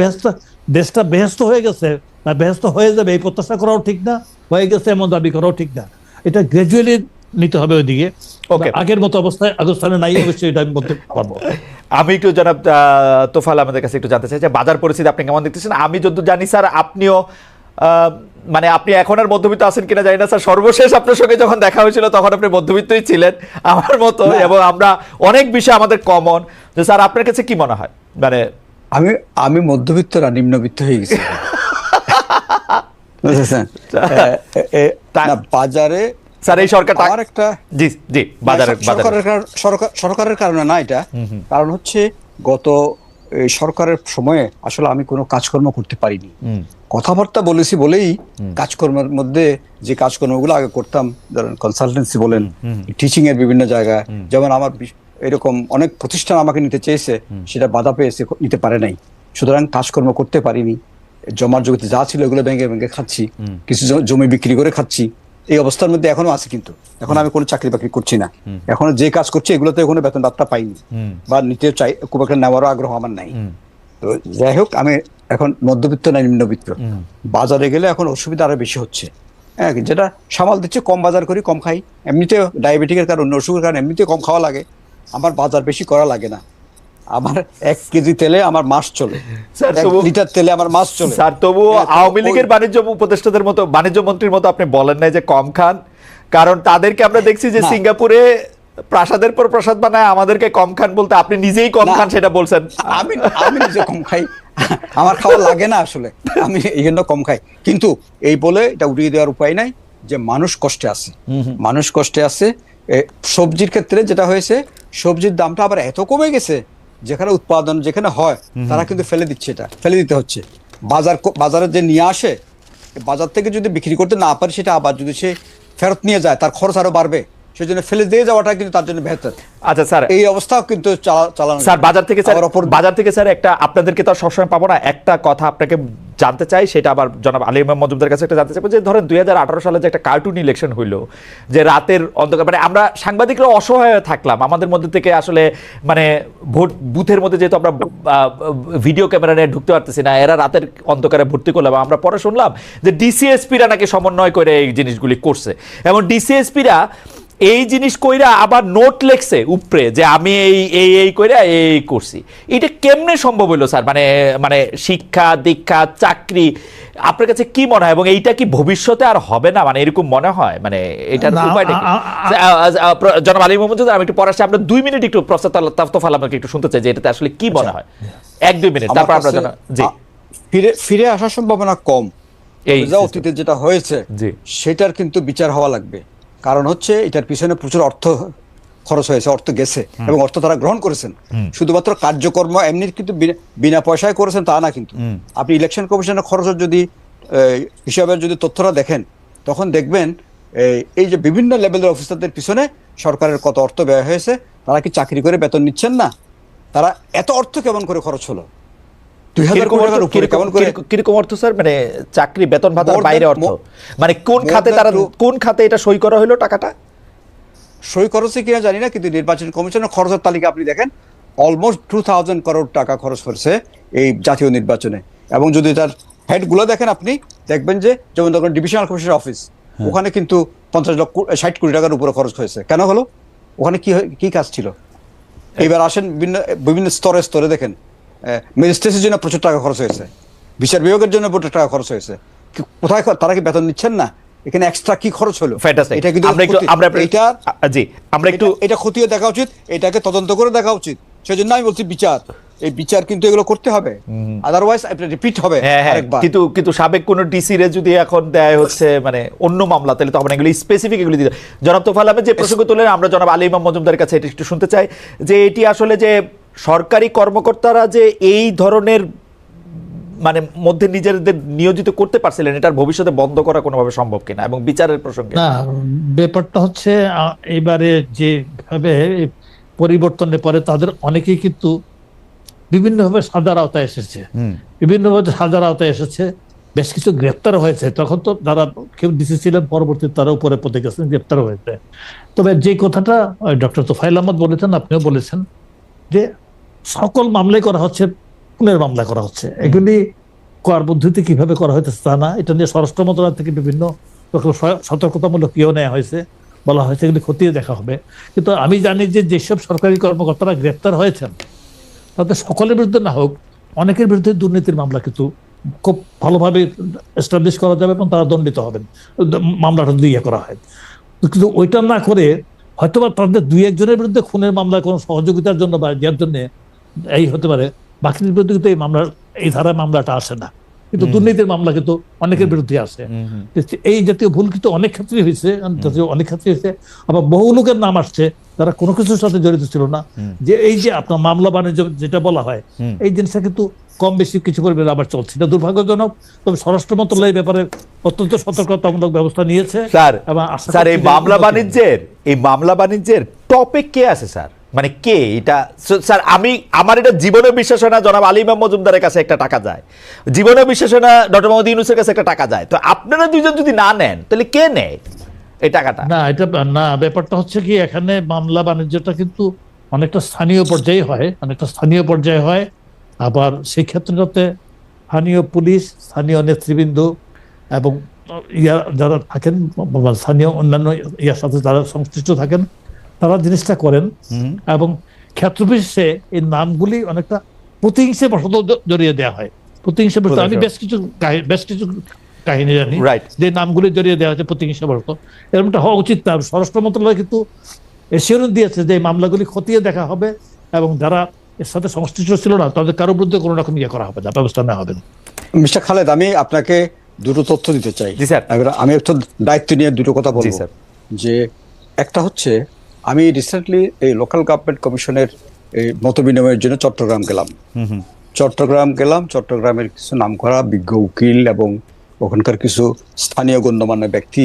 দেশটা বেহেস্ত হয়ে গেছে না বেহেস্ত হয়ে যাবে এই প্রত্যাশা করাও ঠিক না, হয়ে গেছে এমন দাবি করাও ঠিক না। এটা গ্রাজুয়ালি নিতে হবে ওইদিকে, আগের মতো অবস্থানে নাই, অবশ্যই এটা আমি বলতে পারবো। আমি একটু জনাব তোফায়েল আমাদের কাছে একটু জানতে চাই যে বাজার পরিস্থিতি আপনি কেমন দেখতেছেন? আমি যতদূর জানি স্যার আপনিও, মানে আপনি এখন আর মধ্যবিত্ত আছেন কিনা জানি না স্যার, সর্বশেষ আপনার সঙ্গে যখন দেখা হয়েছিল তখন আপনি মধ্যবিত্তই ছিলেন আমার মতো, এবং আমরা অনেক বিষয় আমাদের কমন। যে স্যার আপনার কাছে কি মনে হয়, মানে আমি মধ্যবিত্ত না নিম্নবিত্ত হয়ে গেছি বুঝেছেন? বাজারে স্যার এই সরকার একটা সরকারের কারণে না, এটা কারণ হচ্ছে গত সরকারের সময়ে আসলে আমি কোনো কাজকর্ম করতে পারিনি, কথাবার্তা বলেছি বলেই কাজকর্মের মধ্যে যে কাজকর্মগুলো আগে করতাম, ধরেন কনসালটেন্সি বলেন, টিচিং এর বিভিন্ন জায়গায়, যেমন আমার এরকম অনেক প্রতিষ্ঠান আমাকে নিতে চেয়েছে, সেটা বাধা পেয়েছে, নিতে পারে নাই। সুতরাং কাজকর্ম করতে পারিনি, জমার জগতে যা ছিল এগুলো ব্যাংকে ব্যাংকে খাচ্ছি, কিছু জমি বিক্রি করে খাচ্ছি, এই অবস্থার মধ্যে এখনো আছে। কিন্তু এখন আমি কোনো চাকরি বাকরি করছি না, এখন যে কাজ করছি এগুলোতে কোনো বেতন ভাত্তা পাইনি বা নিতে চাই, খুব একটা নেওয়ারও আগ্রহ আমার নাই। তো যাই হোক, আমি এখন মধ্যবিত্ত না নিম্নবিত্ত। বাজারে গেলে এখন অসুবিধা আরো বেশি হচ্ছে, হ্যাঁ, যেটা সামাল দিচ্ছে, কম বাজার করি, কম খাই। এমনিতে ডায়াবেটিকের কারণ, অসুখের কারণে এমনিতে কম খাওয়া লাগে, আমার বাজার বেশি করা লাগে না। আমার 1 কেজি তেলে আমার মাস চলে, 1 লিটার তেলে আমার মাস চলে। স্যার তবুও আওয়ামী লীগের বাণিজ্য উপদেষ্টাদের মতো, বাণিজ্য মন্ত্রীর মতো আপনি বলেন নাই যে কম খান, কারণ তাদেরকে আমরা দেখছি যে না। সিঙ্গাপুরে প্রাসাদের পর প্রসাদ বানায় আমাদেরকে কম খান বলতে, আপনি নিজেই কম না। খান সেটা বলছেন। আমি আমি নিজে কম খাই, আমার খাওয়া লাগে না আসলে, আমি এই জন্য কম খাই। কিন্তু এই বলে এটা উড়িয়ে দেওয়ার উপায় নাই যে মানুষ কষ্টে আছে, মানুষ কষ্টে আছে। সবজির ক্ষেত্রে যেটা হয়েছে, সবজির দামটা আবার এত কমে গেছে, যেখানে উৎপাদন যেখানে হয় তারা কিন্তু ফেলে দিচ্ছে, এটা ফেলে দিতে হচ্ছে। বাজারে যে নিয়ে আসে, বাজার থেকে যদি বিক্রি করতে না পারে, সেটা আবার যদি সে ফেরত নিয়ে যায়, তার খরচ আরো বাড়বে। সেজন্য ফেলে দিয়ে যাওয়াটা কিন্তু তার জন্য বেহতর। আচ্ছা স্যার, এই অবস্থাও কিন্তু চালানো স্যার বাজার থেকে স্যার, আবার বাজার থেকে স্যার একটা, আপনাদেরকে তো আর সবসময় পাবো না, একটা কথা আপনাকে জানতে চাই, সেটা আবার জনাব আলী ইমাম মজুমদার কাছে একটা জানতে চাইবো যে ধরেন 2018 সালে যে একটা কার্টুন ইলেকশন হইলো, যে রাতের অন্ধকার, মানে আমরা সাংবাদিকরা অসহায় হয়ে থাকলাম, আমাদের মধ্যে থেকে আসলে মানে ভোট বুথের মধ্যে যেহেতু আমরা ভিডিও ক্যামেরা নিয়ে ঢুকতে পারতেছি না, এরা রাতের অন্ধকারে ভর্তি করলাম। আমরা পরে শুনলাম যে ডিসিএসপিরা নাকি সমন্বয় করে এই জিনিসগুলি করছে, এবং ডিসিএসপিরা এই জিনিস কইরা আবার নোট লেখছে উপরে যে আমি এই কইরা এই করছি। এটা কেমনে সম্ভব হইলো স্যার? মানে মানে শিক্ষা দীক্ষা চাকরি, আপনার কাছে কি মনে হয়, এবং এইটা কি ভবিষ্যতে আর হবে না, মানে এরকম মনে হয়? মানে এটার না, উপায়টা কি? জনাব আলী মোহাম্মদ, আমি একটু পরে আসছি, আমরা 2 মিনিট একটু প্রফেসর তাফতফাল আমাকে একটু শুনতে চাই যে এটাতে আসলে কি মনে হয়, 1-2 মিনিট, আমার তারপর আমরা কাছে জি ফিরে আসার সম্ভাবনা কম। এই অতীতে যেটা হয়েছে জি। সেটার কিন্তু বিচার হওয়া লাগবে। কারণ হচ্ছে এটার পিছনে প্রচুর অর্থ খরচ হয়েছে, অর্থ গেছে, এবং অর্থ তারা গ্রহণ করেছেন। শুধুমাত্র কার্যকর্ম এমনি কিন্তু বিনা পয়সায় করেছেন তা না। কিন্তু আপনি ইলেকশন কমিশনের খরচের যদি হিসাবের যদি তথ্যটা দেখেন, তখন দেখবেন এই যে বিভিন্ন লেভেলের অফিসারদের পিছনে সরকারের কত অর্থ ব্যয় হয়েছে। তারা কি চাকরি করে বেতন নিচ্ছেন না? তারা এত অর্থ কেমন করে খরচ হলো? 2000 কোটি টাকার উপরে কেমন করে? কিরকম অর্থ স্যার? মানে চাকরি বেতন ভাতার More বাইরে than- অর্থ, মানে কোন খাতে তারা, কোন খাতে এটা সই করা হলো টাকাটা? সই খরচে কিনা জানি না, কিন্তু নির্বাচন কমিশনের খরচের তালিকা আপনি দেখেন, অলমোস্ট 2000 করোড় টাকা খরচ করেছে এই জাতীয় নির্বাচনে। এবং যদি তার হেডগুলো দেখেন, আপনি দেখবেন যে যেমন ধরুন ডিভিশনাল কমিশনের অফিস, ওখানে কিন্তু 60 কোটি টাকার উপরে খরচ হয়েছে। কেন হলো? ওখানে কি কাজ ছিল? এবার আসেন বিভিন্ন স্তরে স্তরে দেখেন, ম্যাজিস্ট্রেটের জন্য প্রচুর টাকা খরচ হয়েছে, বিচার বিভাগের জন্য প্রচুর টাকা খরচ হয়েছে। কোথায় তারা কি বেতন নিচ্ছেন না? এখানে এক্সট্রা কি খরচ হলো? এটা কিন্তু আমরা একটু এটা খতিয়ে দেখা উচিত, এটাকে তদন্ত করে দেখা উচিত। সেজন্য আমি বলছি এই বিচার কিন্তু এগুলো করতে হবে, আদারওয়াইজ রিপিট হবে আরেকবার। কিন্তু সাবেক কোন ডিসি রে যদি এখন দেয় হচ্ছে মানে অন্য মামলা, তাহলে তখন এগুলো স্পেসিফিক এগুলো দিতে। জনাব তোফায়েল আহমেদ যে প্রসঙ্গ তুললেন, আমরা জনাব আলী ইমাম মজুমদারের কাছে এটা একটু শুনতে চাই যে এটি আসলে যে সরকারি কর্মকর্তারা যে এই ধরনের মানে মধ্যে নিজেদের নিয়োজিত করতে পারছিলেন, এটার ভবিষ্যতে বন্ধ করা কোনোভাবে সম্ভব কিনা, এবং বিচারের প্রসঙ্গে। না, ব্যাপারটা হচ্ছে এবারে যেভাবে পরিবর্তনের পরে তাদের অনেকেই কিন্তু বিভিন্নভাবে সাজার আওতায় এসেছে, বিভিন্নভাবে সাজার আওতায় এসেছে, বেশ কিছু গ্রেপ্তার হয়েছে। তখন তো যারা কেউ ডিসি ছিলেন, পরবর্তী তারা উপরে পদে গেছেন, গ্রেপ্তার হয়েছে। তবে যে কথাটা ডক্টর তোফায়েল আহমদ বলেছেন, আপনিও বলেছেন যে সকল মামলাই করা হচ্ছে, খুনের মামলা করা হচ্ছে। এগুলি কার পদ্ধতি কিভাবে করা হয়েছে তা না, এটা নিয়ে স্বরাষ্ট্র মন্ত্রণালয় থেকে বিভিন্ন সতর্কতামূলক ইয়ে নেওয়া হয়েছে, বলা হয়েছে এগুলি খতিয়ে দেখা হবে। কিন্তু আমি জানি যে যেসব সরকারি কর্মকর্তারা গ্রেপ্তার হয়েছেন, তাদের সকলের বিরুদ্ধে না হোক, অনেকের বিরুদ্ধে দুর্নীতির মামলা কিন্তু খুব ভালোভাবে এস্টাবলিশ করা যাবে এবং তারা দণ্ডিত হবেন, মামলাটা যদি ইয়ে করা হয়। কিন্তু ওইটা না করে হয়তোবা তাদের 2-1 জনের বিরুদ্ধে খুনের মামলা কোনো সহযোগিতার জন্য বা যার জন্য এই হতে পারে, বাকিদের বিরুদ্ধে কিন্তু এই ধারায় মামলাটা আসে না। কিন্তু দুর্নীতির মামলা কিন্তু অনেকের বিরুদ্ধে আসে। এই জাতীয় ভুল কিন্তু অনেক ক্ষেত্রে হয়েছে, আবার বহু লোকের নাম আসছে যারা কোনো কিছুর সাথে জড়িত ছিল না। যে এই যে আপনার মামলা বাণিজ্য যেটা বলা হয়, এই জিনিসটা কিন্তু কম বেশি কিছু পরিমাণে আবার চলছে। এটা দুর্ভাগ্যজনক। তবে স্বরাষ্ট্র মন্ত্রণালয় এই ব্যাপারে অত্যন্ত সতর্কতামূলক ব্যবস্থা নিয়েছে। স্যার এই মামলা বাণিজ্যের টপে কে আছে স্যার? মানে কে এটা? স্যার আমার এটা জীবনে বিশ্বাস হয় না জনাব আলী ইমাম মজুমদারের কাছে একটা টাকা যায়, জীবনে বিশ্বাস হয় না ডক্টর মোহাম্মদ ইউনূসের কাছে একটা টাকা যায়। তো আপনারা দুইজন যদি না নেন, তাহলে কে নেয় এই টাকাটা? না, এটা না, ব্যাপারটা হচ্ছে কি, এখানে মামলা বাণিজ্যটা কিন্তু অনেকটা স্থানীয় পর্যায়ে হয়। আবার সেই ক্ষেত্রটাতে স্থানীয় পুলিশ, স্থানীয় নেতৃবৃন্দ এবং যারা থাকেন, স্থানীয় অন্যান্য ইয়ার সাথে যারা সংশ্লিষ্ট থাকেন, তারা জিনিসটা করেন। এবং ক্ষেত্রবিশেষে এই নামগুলি অনেকটা প্রতিহিংসে বশত জড়িয়ে দেওয়া হয়। প্রতিহিংসে বশত আমি বেশ কিছু কাহিনী জানি, Right. যে নামগুলি জড়িয়ে দেওয়া হয়েছে প্রতিহিংসাবশত, এরকমটা হওয়া উচিত না। স্বরাষ্ট্র মন্ত্রণালয় কিন্তু এসিওরেন্স দিয়েছে যে এই মামলাগুলি খতিয়ে দেখা হবে এবং যারা এর সাথে সংশ্লিষ্ট ছিল না তাদের কারোর বিরুদ্ধে কোনো রকম ইয়ে করা হবে না, ব্যবস্থা নেওয়া হবে না। মিস্টার খালেদ, আমি আপনাকে দুটো তথ্য দিতে চাই। জি স্যার। এবার আমি একটু দায়িত্ব নিয়ে দুটো কথা জি বলবো। স্যার। যে একটা হচ্ছে, আমি রিসেন্টলি এই লোকাল গভর্নমেন্ট কমিশনের এই মত বিনিময়ের জন্য চট্টগ্রাম গেলাম। চট্টগ্রামের কিছু নামকরা বিজ্ঞ উকিল এবং ওখানকার কিছু স্থানীয় গণ্যমান্য ব্যক্তি,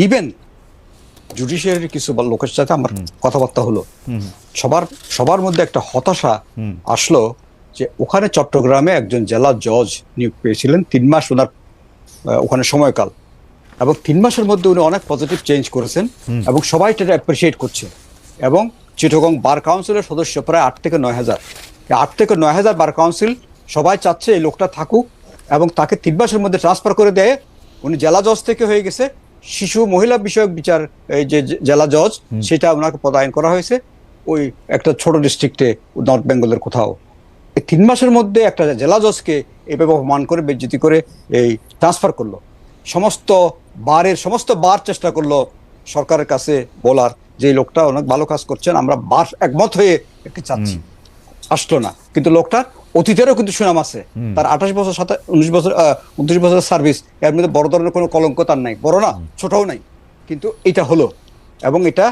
ইভেন জুডিশিয়ারির কিছু লোকের সাথে আমার কথাবার্তা হলো। সবার মধ্যে একটা হতাশা আসলো যে ওখানে চট্টগ্রামে একজন জেলা জজ নিয়োগ পেয়েছিলেন, 3 মাস ওনার ওখানে সময়কাল, এবং 3 মাসের মধ্যে উনি অনেক পজিটিভ চেঞ্জ করেছেন এবং সবাই এটা অ্যাপ্রিসিয়েট করছে। এবং চিটাগং বার কাউন্সিলের সদস্য প্রায় 8 থেকে 9 হাজার, 8 থেকে 9 হাজার বার কাউন্সিল সবাই চাচ্ছে এই লোকটা থাকুক এবং তাকে 3 মাসের মধ্যে ট্রান্সফার করে দেয়। উনি জেলা জজ থেকে হয়ে গেছে শিশু মহিলা বিষয়ক বিচার, এই যে জেলা জজ, সেটা ওনাকে পদায়ন করা হয়েছে ওই একটা ছোট ডিস্ট্রিক্টে নর্থ বেঙ্গলের কোথাও। এই 3 মাসের মধ্যে একটা জেলা জজকে এভাবে অপমান করে বেজ্জতি করে এই ট্রান্সফার করলো। সমস্ত বার চেষ্টা করলো সরকারের কাছে বলার যে এই লোকটা অনেক ভালো কাজ করছেন, আমরা বার একমত হয়ে একে চাচ্ছি, আসলো না। কিন্তু লোকটার অতীতেরও কিন্তু সুনাম আছে, তার 28 বছর 29 বছরের সার্ভিস, এর মধ্যে বড় ধরনের কোনো কলঙ্ক তার নাই, বড় না ছোটও নাই। কিন্তু এটা হলো, এবং এটা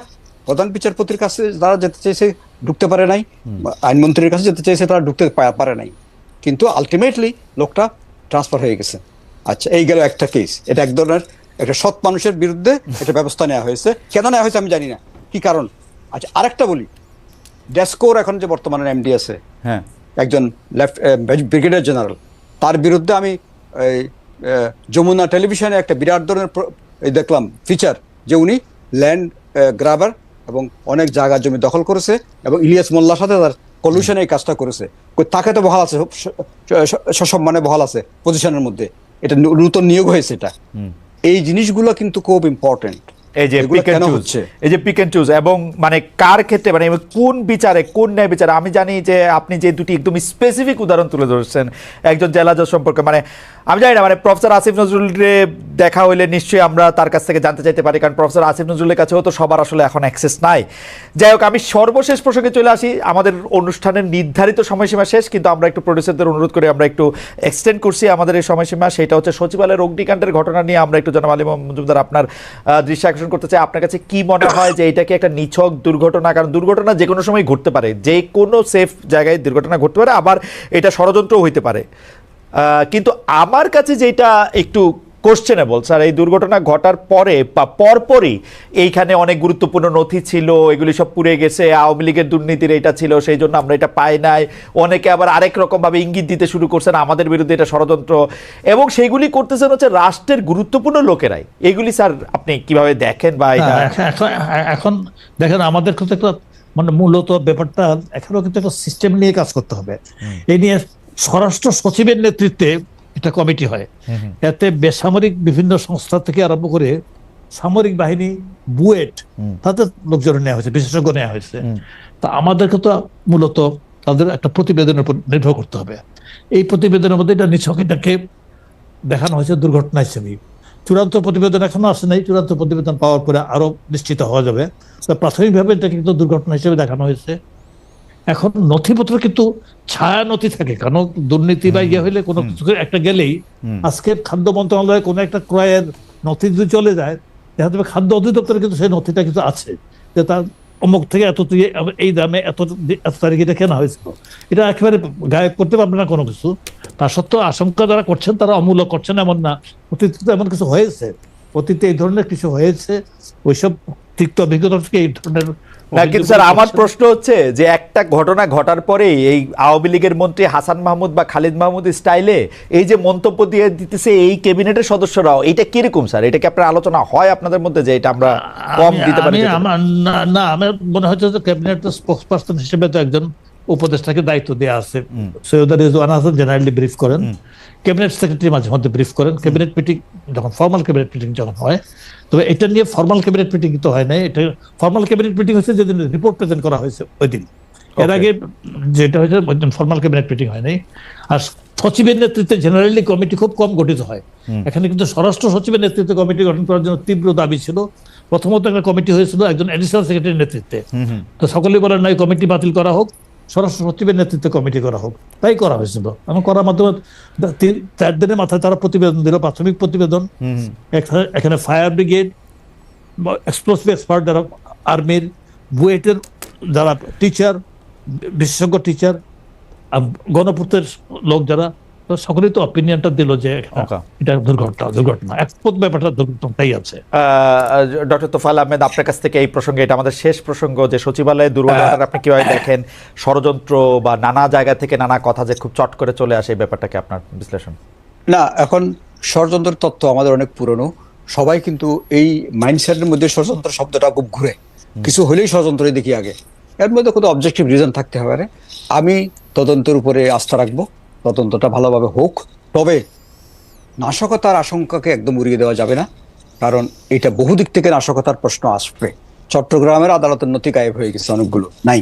প্রধান বিচারপতির কাছে যারা যেতে চেয়েছে ঢুকতে পারে নাই, আইনমন্ত্রীর কাছে যেতে চেয়েছে তারা ঢুকতে পারে নাই, কিন্তু আলটিমেটলি লোকটা ট্রান্সফার হয়ে গেছে। আচ্ছা, এই গেল একটা কেস। এটা এক ধরনের একটা সৎ মানুষের বিরুদ্ধে এটা ব্যবস্থা নেওয়া হয়েছে। কেন নেওয়া হয়েছে আমি জানি না, কি কারণ। আচ্ছা, আরেকটা বলি, ডেস্কোর এখন যে বর্তমানে এমডি আছে, হ্যাঁ, একজন ব্রিগেডিয়ার জেনারেল, তার বিরুদ্ধে আমি যমুনা টেলিভিশনে একটা বিরাট ধরনের দেখলাম ফিচার, যে উনি ল্যান্ড গ্রাবার এবং অনেক জায়গা জমি দখল করেছে এবং ইলিয়াস মোল্লার সাথে তার কলিউশনে এই কাজটা করেছে। তাকে তো বহাল আছে, সসম্মানে বহাল আছে পজিশনের মধ্যে, এটা নতুন নিয়োগ হয়েছে। এটা এই জিনিসগুলো কিন্তু খুব ইম্পর্টেন্ট। এই যে পিক এন্ড চুজ এবং মানে কার ক্ষেত্রে, মানে কোন বিচারে, কোন ন্যায় বিচারে। আমি জানি যে আপনি যে দুটি একদম স্পেসিফিক উদাহরণ তুলে ধরছেন একজন জেলা জজ সম্পর্কে, মানে আমি জানি না, মানে প্রফেসর আসিফ নজরুলরে দেখা হইলে নিশ্চয়ই আমরা তার কাছ থেকে জানতে চাইতে পারি, কারণ প্রফেসর আসিফ নজরুলের কাছেও তো সবার আসলে এখন অ্যাক্সেস নাই। যাই হোক, আমি সর্বশেষ প্রসঙ্গে চলে আসি। আমাদের অনুষ্ঠানের নির্ধারিত সময়সীমা শেষ, কিন্তু আমরা একটু প্রডিউসারদের অনুরোধ করে আমরা একটু এক্সটেন্ড করছি আমাদের এই সময়সীমা। সেটা হচ্ছে সচিবালয়ের অগ্নিকাণ্ডের ঘটনা নিয়ে আমরা একটু জনাব আলী মজুমদার আপনার দৃষ্টি আকর্ষণ করতে চাই। আপনার কাছে কি মনে হয় যে এটা কি একটা নিছক দুর্ঘটনা? কারণ দুর্ঘটনা যে কোনো সময় ঘটতে পারে, যে কোনো সেফ জায়গায় দুর্ঘটনা ঘটতে পারে, আবার এটা ষড়যন্ত্রও হইতে পারে। কিন্তু আমার কাছে যেটা একটু কোশ্চেনেবল স্যার, এই দুর্ঘটনা ঘটার পরে বা পরপরই এইখানে অনেক গুরুত্বপূর্ণ নথি ছিল, এগুলি সব পুড়ে গেছে, আওয়ামী লীগের দুর্নীতির এটা ছিল, সেই জন্য আমরা এটা পাই নাই। অনেকে আবার আরেক রকমভাবে ইঙ্গিত দিতে শুরু করছেন আমাদের বিরুদ্ধে এটা ষড়যন্ত্র, এবং সেইগুলি করতেছেন হচ্ছে রাষ্ট্রের গুরুত্বপূর্ণ লোকেরাই। এগুলি স্যার আপনি কিভাবে দেখেন? বা এটা এখন দেখেন, আমাদের কিন্তু একটা মানে মূলত ব্যাপারটা এখনো কিন্তু একটা সিস্টেম নিয়ে কাজ করতে হবে। এই নিয়ে স্বরাষ্ট্র সচিবের নেতৃত্বে একটা কমিটি হয়, এতে বেসামরিক বিভিন্ন সংস্থা থেকে আরম্ভ করে সামরিক বাহিনী, বুয়েট, তাদের লোকজন নেওয়া হয়েছে, বিশেষজ্ঞ নেওয়া হয়েছে। তা আমাদেরকে তো মূলত তাদের একটা প্রতিবেদনের উপর নির্ভর করতে হবে। এই প্রতিবেদনের মধ্যে এটা নিছক এটাকে দেখানো হয়েছে দুর্ঘটনা হিসেবে। চূড়ান্ত প্রতিবেদন এখনো আসে নাই, চূড়ান্ত প্রতিবেদন পাওয়ার পরে আরো নিশ্চিত হওয়া যাবে। প্রাথমিকভাবে এটা কিন্তু দুর্ঘটনা হিসেবে দেখানো হয়েছে। এখন নথিপত্র কিন্তু ছায়া নথি থাকে, কারণ দুর্নীতি বা ইয়ে হইলে কোনো কিছু একটা গেলেই, আজকে খাদ্য মন্ত্রণালয়ে কোনো একটা ক্রয়ের নথি যদি চলে যায়, দেখা যাবে খাদ্য অধিদপ্তরে কিন্তু সেই নথিটা কিন্তু আছে, যে তার অমুক থেকে এত এই দামে এত তারিখে এটা কেনা হয়েছিল। এটা একেবারে গায়েব করতে পারবে না কোনো কিছু। তা সত্ত্বেও আশঙ্কা যারা করছেন তারা অমূলক করছেন এমন না, অতীতে এমন কিছু হয়েছে, অতীতে এই ধরনের কিছু হয়েছে, ওইসব তিক্ত অভিজ্ঞতা থেকে এই ধরনের। কিন্তু স্যার আমার প্রশ্ন হচ্ছে যে একটা ঘটনা ঘটার পরে এই আওয়ামী লীগের মন্ত্রী হাসান মাহমুদ বা খালিদ মাহমুদ স্টাইলে এই যে মন্তব্য দিয়ে দিতেছে এই ক্যাবিনেটের সদস্যরাও, এটা কিরকম স্যার? এটা কি আপনার আলোচনা হয় আপনাদের মধ্যে যে এটা আমরা কম দিতে পারি? না, আমার মনে হচ্ছে যে ক্যাবিনেটের স্পোকসপারসন হিসেবে তো একজন উপদেষ্টাকে দায়িত্ব দেওয়া আছে। সৈয়দ রিজওয়ান হাসান জেনারেলি ব্রিফ করেন, ক্যাবিনেট সেক্রেটারি মাঝে মধ্যে ব্রিফ করেন। ক্যাবিনেট মিটিং যখন ফর্মাল ক্যাবিনেট মিটিং যখন হয়, তবে এটা নিয়ে ফর্মাল ক্যাবিনেট মিটিং তো হয় নাই। এটা ফর্মাল ক্যাবিনেট মিটিং হচ্ছে যেদিন রিপোর্ট প্রেজেন্ট করা হয়েছে ওই দিন। এর আগে যেটা হয়েছে ফর্মাল ক্যাবিনেট মিটিং হয় নাই। আর সচিবের নেতৃত্বে জেনারেলি কমিটি খুব কম গঠিত হয়। এখানে কিন্তু স্বরাষ্ট্র সচিবের নেতৃত্বে কমিটি গঠন করার জন্য তীব্র দাবি ছিল। প্রথমত একটা কমিটি হয়েছিল একজন অ্যাডিশনাল সেক্রেটারির নেতৃত্বে, তো সকলেই বলেন নাই কমিটি বাতিল করা হোক, স্বরাষ্ট্র সচিবের নেতৃত্বে কমিটি করা হোক, তাই করা হয়েছিল। এবং করার মাধ্যমে 4 দিনের মাথায় তারা প্রতিবেদন দিল, প্রাথমিক প্রতিবেদন। এখানে ফায়ার ব্রিগেড, এক্সপ্লোসিভ এক্সপার্ট যারা আর্মির, বুয়েটের যারা টিচার, বিশেষজ্ঞ টিচার, গণপূর্তের লোক যারা, সকলেই তো অপিনিয়নটা দিল যে এটা দুর্ঘটনা একপদ ব্যাপারটা দুর্ঘটনাটাই আছে। ডক্টর তোফায়েল আহমেদ, আপনার কাছ থেকে এই প্রসঙ্গে, এটা আমাদের শেষ প্রসঙ্গ, যে সচিবালয়ে দুর্ঘটনাটা আপনি কিভাবে দেখেন? ষড়যন্ত্র বা নানা জায়গা থেকে নানা কথা যে খুব চট করে চলে আসে, এই ব্যাপারটাকে আপনার বিশ্লেষণ? না, এখন ষড়যন্ত্রের তত্ত্ব আমাদের অনেক পুরনো। সবাই কিন্তু এই মাইন্ডসেটের মধ্যে ষড়যন্ত্র শব্দটা খুব ঘুরে, কিছু হলেই ষড়যন্ত্র দেখি আগে। এর মধ্যে কোনো অবজেক্টিভ রিজন থাকতে হবে। আমি তদন্তের উপরে আস্থা রাখবো, তদন্তটা ভালোভাবে হোক। তবে নাশকতার আশঙ্কাকে একদম উড়িয়ে দেওয়া যাবে না, কারণ এটা বহু দিক থেকে নাশকতার প্রশ্ন আসবে। চট্টগ্রামের আদালতের নথি গায়েব হয়ে গেছে, অনেকগুলো নাই,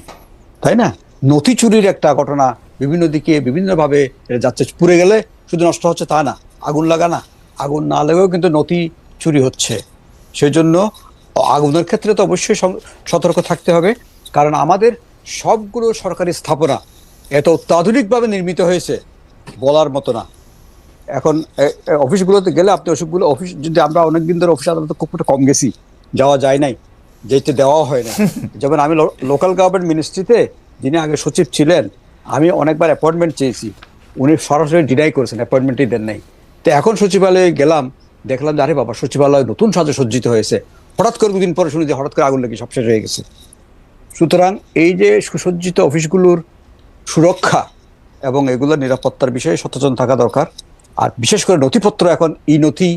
তাই না? নথি চুরির একটা ঘটনা বিভিন্ন দিকে বিভিন্নভাবে যাচ্ছে। পুড়ে গেলে শুধু নষ্ট হচ্ছে তা না, আগুন লাগা না, আগুন না লাগেও কিন্তু নথি চুরি হচ্ছে। সেই জন্য আগুনের ক্ষেত্রে তো অবশ্যই সতর্ক থাকতে হবে, কারণ আমাদের সবগুলো সরকারি স্থাপনা এত অত্যাধুনিকভাবে নির্মিত হয়েছে বলার মতো না। এখন অফিসগুলোতে গেলে আপনি অসুখগুলো অফিস, যদি আমরা অনেকদিন ধরে অফিস আদালতে খুব কম গেছি, যাওয়া যায় নাই, যেতে দেওয়াও হয় না। যেমন আমি লোকাল গভর্নমেন্ট মিনিস্ট্রিতে, যিনি আগে সচিব ছিলেন, আমি অনেকবার অ্যাপয়েন্টমেন্ট চেয়েছি, উনি সরাসরি ডিনাই করেছেন, অ্যাপয়েন্টমেন্টই দেন নাই। তো এখন সচিবালয়ে গেলাম, দেখলাম যে আরে বাবা, সচিবালয় নতুন সাজে সজ্জিত হয়েছে। হঠাৎ করে 2 দিন পরে শুনি যে হঠাৎ করে আগুন লেগে সব শেষ হয়ে গেছে। সুতরাং এই যে সুসজ্জিত অফিসগুলোর সুরক্ষা এবং এগুলোর নিরাপত্তার বিষয়ে সচেতন থাকা দরকার। আর বিশেষ করে নথিপত্র, এখন ই নথি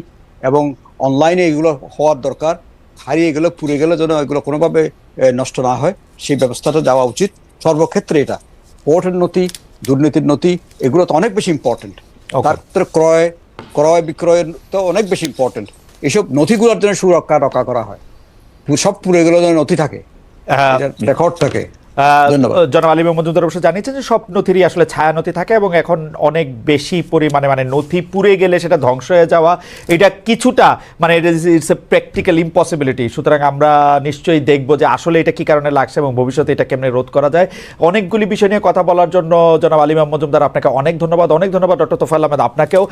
এবং অনলাইনে এগুলো হওয়ার দরকার। হারিয়ে গেলে, পুড়ে গেলে যেন এগুলো কোনোভাবে নষ্ট না হয়, সেই ব্যবস্থাটা যাওয়া উচিত সর্বক্ষেত্রে। এটা কোর্টের নথি, দুর্নীতির নথি, এগুলো তো অনেক বেশি ইম্পর্টেন্ট। তারপরে ক্রয় বিক্রয়ের তো অনেক বেশি ইম্পর্টেন্ট। এইসব নথিগুলোর জন্য সুরক্ষা রক্ষা করা হয়, সব পুড়ে গেলে যেন নথি থাকে, রেকর্ড থাকে। জনাব আলী মজুমদার অবশ্য জানিয়েছেন যে সব নথিরই আসলে ছায়া নথি থাকে, এবং এখন অনেক বেশি পরিমাণে মানে নথি পুড়ে গেলে সেটা ধ্বংস হয়ে যাওয়া, এটা কিছুটা মানে ইটস এ প্র্যাকটিক্যাল ইম্পসিবিলিটি। সুতরাং আমরা নিশ্চয়ই দেখব যে আসলে এটা কি কারণে লাগছে এবং ভবিষ্যতে এটা কেমনে রোধ করা যায়। অনেকগুলি বিষয় নিয়ে কথা বলার জন্য জনাব আলী মজুমদার, আপনাকে অনেক ধন্যবাদ। অনেক ধন্যবাদ ডক্টর তোফায়েল আহমেদ, আপনাকেও।